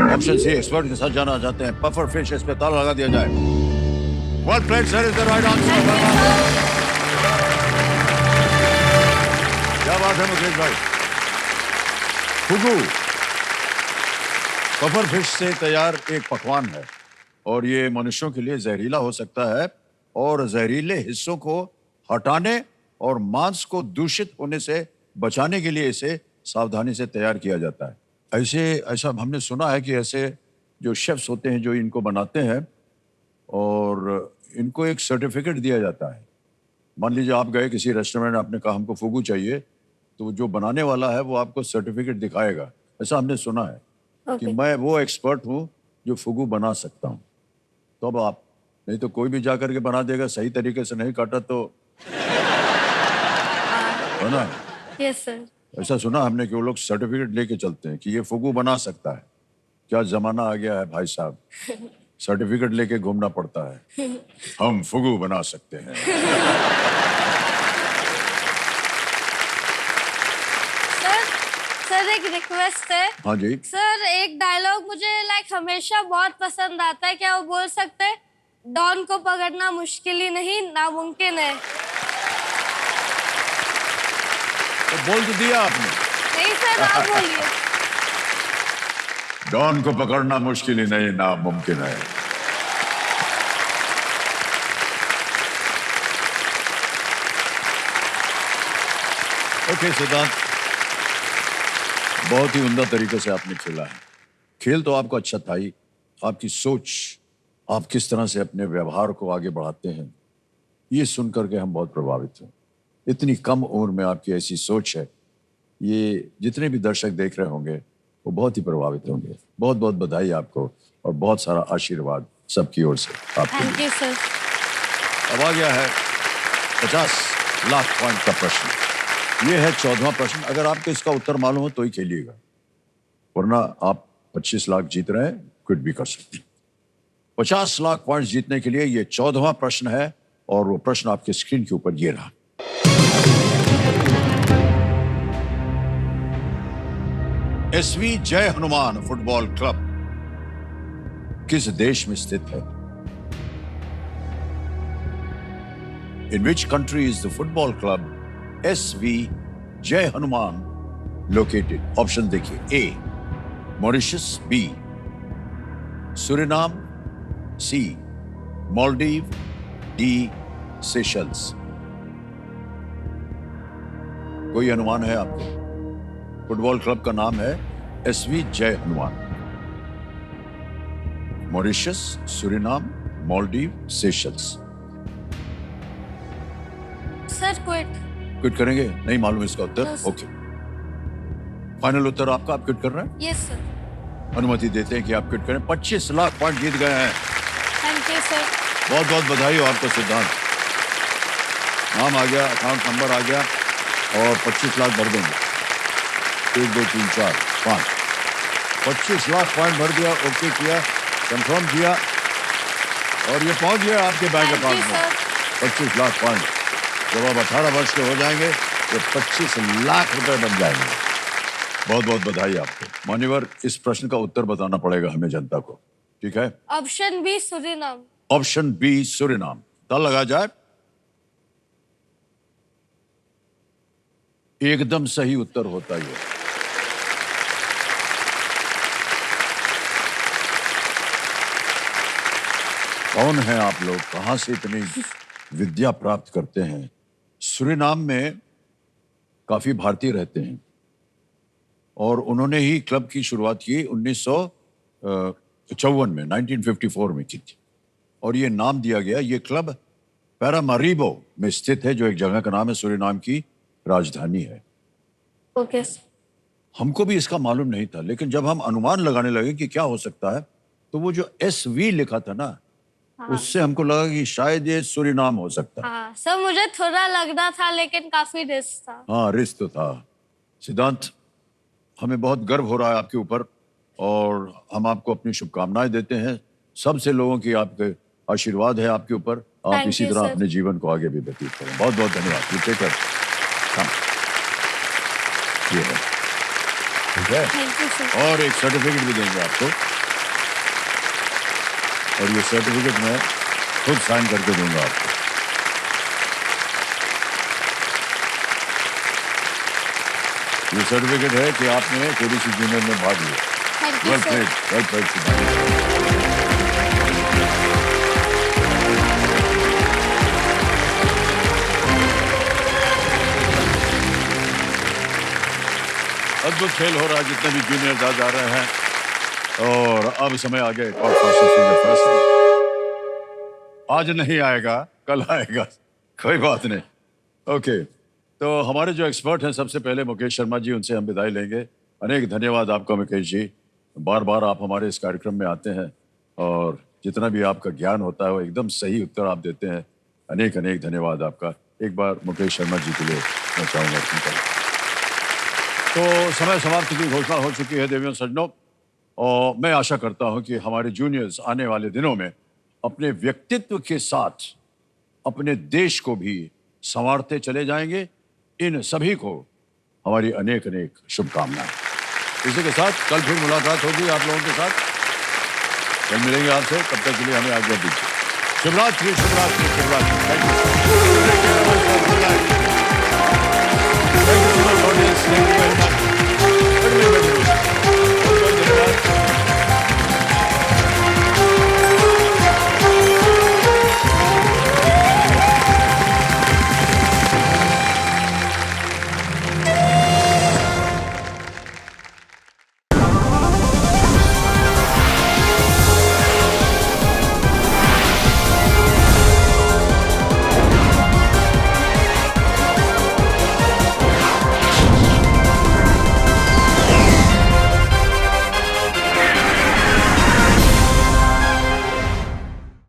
ऑप्शन सी, एक्सपर्ट के साथ जाना चाहते हैं। पफर फिश, इस पे ताला लगा दिया जाए। Well played, sir. Is the right answer. Thank you, sir. क्या बात है मुकेश भाई? फुगू पफर फिश से तैयार एक पकवान है और ये मनुष्यों के लिए जहरीला हो सकता है और जहरीले हिस्सों को हटाने और मांस को दूषित होने से बचाने के लिए इसे सावधानी से तैयार किया जाता है। ऐसा हमने सुना है कि ऐसे जो शेफ्स होते हैं जो इनको बनाते हैं और इनको एक सर्टिफिकेट दिया जाता है। मान लीजिए आप गए किसी रेस्टोरेंट, आपने कहा हमको फुगू चाहिए, तो जो बनाने वाला है वो आपको सर्टिफिकेट दिखाएगा। ऐसा हमने सुना है कि Okay. मैं वो एक्सपर्ट हूँ जो फुगू बना सकता हूँ। तो अब आप, नहीं तो कोई भी जा करके बना देगा, सही तरीके से नहीं काटा तो है ना। Yes sir. ऐसा सुना हमने कि वो लोग सर्टिफिकेट लेके चलते हैं कि ये फुगू बना सकता है। क्या जमाना आ गया है भाई साहब, सर्टिफिकेट लेके घूमना पड़ता है। हम फुगू बना सकते हैं। सर सर एक रिक्वेस्ट है। हाँ जी, सर एक डायलॉग मुझे हमेशा बहुत पसंद आता है, क्या वो बोल सकते हैं? डॉन को पकड़ना मुश्किल ही नहीं नामुमकिन है। तो बोल तो दिया आपने। नहीं सर आप बोलिए। डॉन को पकड़ना मुश्किल ही नहीं नामुमकिन है। ओके सिद्धांत, बहुत ही उम्दा तरीके से आपने खेला है। खेल तो आपका अच्छा था ही, आपकी सोच, आप किस तरह से अपने व्यवहार को आगे बढ़ाते हैं, ये सुन करके हम बहुत प्रभावित हैं। इतनी कम उम्र में आपकी ऐसी सोच है, ये जितने भी दर्शक देख रहे होंगे वो बहुत ही प्रभावित होंगे। बहुत बहुत बधाई आपको और बहुत सारा आशीर्वाद सबकी ओर से आपके थैंक लिए। You sir. अब आ गया है 50 लाख पॉइंट का प्रश्न। ये है 14वां प्रश्न। अगर आपको इसका उत्तर मालूम हो तो ही खेलिएगा, वरना आप 25 लाख जीत रहे हैं, क्विट भी कर सकते हैं। 50 लाख पॉइंट जीतने के लिए ये 14वां प्रश्न है और वो प्रश्न आपके स्क्रीन के ऊपर ये रहा। एसवी जय हनुमान फुटबॉल क्लब किस देश में स्थित है? In which country is the football club SV Jai Hanuman located? Option देखिए, A Mauritius, B Suriname, C Maldives, D Seychelles. कोई अनुमान है आपको? फुटबॉल क्लब का नाम है एसवी जय Hanuman. Mauritius, Suriname, Maldives, Seychelles. Sir quit. Quit करेंगे? नहीं मालूम इसका उत्तर? No, sir. ओके, फाइनल उत्तर आपका, आप क्विट कर रहे हैं? Yes sir. अनुमति देते हैं कि आप क्विट करें। 25 लाख पॉइंट जीत गए हैं। Thank you sir. बहुत बहुत बधाई हो आपको सिद्धांत। नाम आ गया, अकाउंट नंबर आ गया और 25 लाख भर देंगे। 1 2 3 4 5 25 लाख पॉइंट भर दिया, ओके किया, कंफर्म किया और ये पहुंच गया आपके बैंक Thank you, अकाउंट में। sir. 25 लाख पॉइंट जब आप 18 वर्ष के हो जाएंगे तो 25 लाख रुपए बन जाएंगे। बहुत बहुत बधाई आपको। मान्यवर, इस प्रश्न का उत्तर बताना पड़ेगा हमें, जनता को, ठीक है? Option B Suriname. Option B Suriname. ताल लगा जाए। एकदम सही उत्तर होता ही है। कौन है आप लोग, कहां से इतनी विद्या प्राप्त करते हैं? सुरिनाम में काफी भारतीय रहते हैं और उन्होंने ही क्लब की शुरुआत की 1954 में, 1954 में की थी और ये नाम दिया गया। ये क्लब पैरामारीबो में स्थित है, जो एक जगह का नाम है, सुरिनाम की राजधानी है। ओके। हमको भी इसका मालूम नहीं था, लेकिन जब हम अनुमान लगाने लगे कि क्या हो सकता है, तो वो जो SV लिखा था ना, उससे हमको लगा कि शायद ये सुरिनाम हो सकता है। हाँ सर, मुझे थोड़ा लगना था लेकिन काफी रिस्क था। हाँ, रिस्क तो था। सिद्धांत, हमें बहुत गर्व हो रहा है आपके ऊपर और हम आपको अपनी शुभकामनाएं देते हैं। सबसे लोगों की आपके आशीर्वाद है आपके ऊपर। आप Thank इसी you, तरह sir. अपने जीवन को आगे भी व्यतीत करें। बहुत बहुत धन्यवाद। ये टेक केयर। ये है, ठीक है? Thank you sir. और एक सर्टिफिकेट भी देंगे आपको और ये सर्टिफिकेट में खुद साइन करके दूंगा आपको। ये सर्टिफिकेट है कि आपने केबीसी जूनियर में भाग लिया। Thank you well sir. Played, well played सिद्धांत। अद्भुत खेल हो रहा है, जितने भी जूनियर्स आ जा रहे हैं। और अब समय आ गया एक और फैसला। आज नहीं आएगा, कल आएगा, कोई बात नहीं। ओके, तो हमारे जो एक्सपर्ट हैं, सबसे पहले मुकेश शर्मा जी, उनसे हम विदाई लेंगे। अनेक धन्यवाद आपका मुकेश जी, बार बार आप हमारे इस कार्यक्रम में आते हैं और जितना भी आपका ज्ञान होता है वो एकदम सही उत्तर आप देते हैं। अनेक अनेक धन्यवाद आपका। एक बार मुकेश शर्मा जी के लिए मैं चाहूँगा उनका। तो समय समाप्ति की घोषणा हो चुकी है देवियों सज्जनों, और मैं आशा करता हूं कि हमारे जूनियर्स आने वाले दिनों में अपने व्यक्तित्व के साथ अपने देश को भी संवारते चले जाएंगे। इन सभी को हमारी अनेक अनेक शुभकामनाएं। इसी के साथ कल फिर मुलाकात होगी आप लोगों के साथ। कल मिलेंगे आपसे, तब तक के लिए हमें आज्ञा दीजिए। शुभरात्रि, शुभरात्रि, शुभरात्रि। Thank you.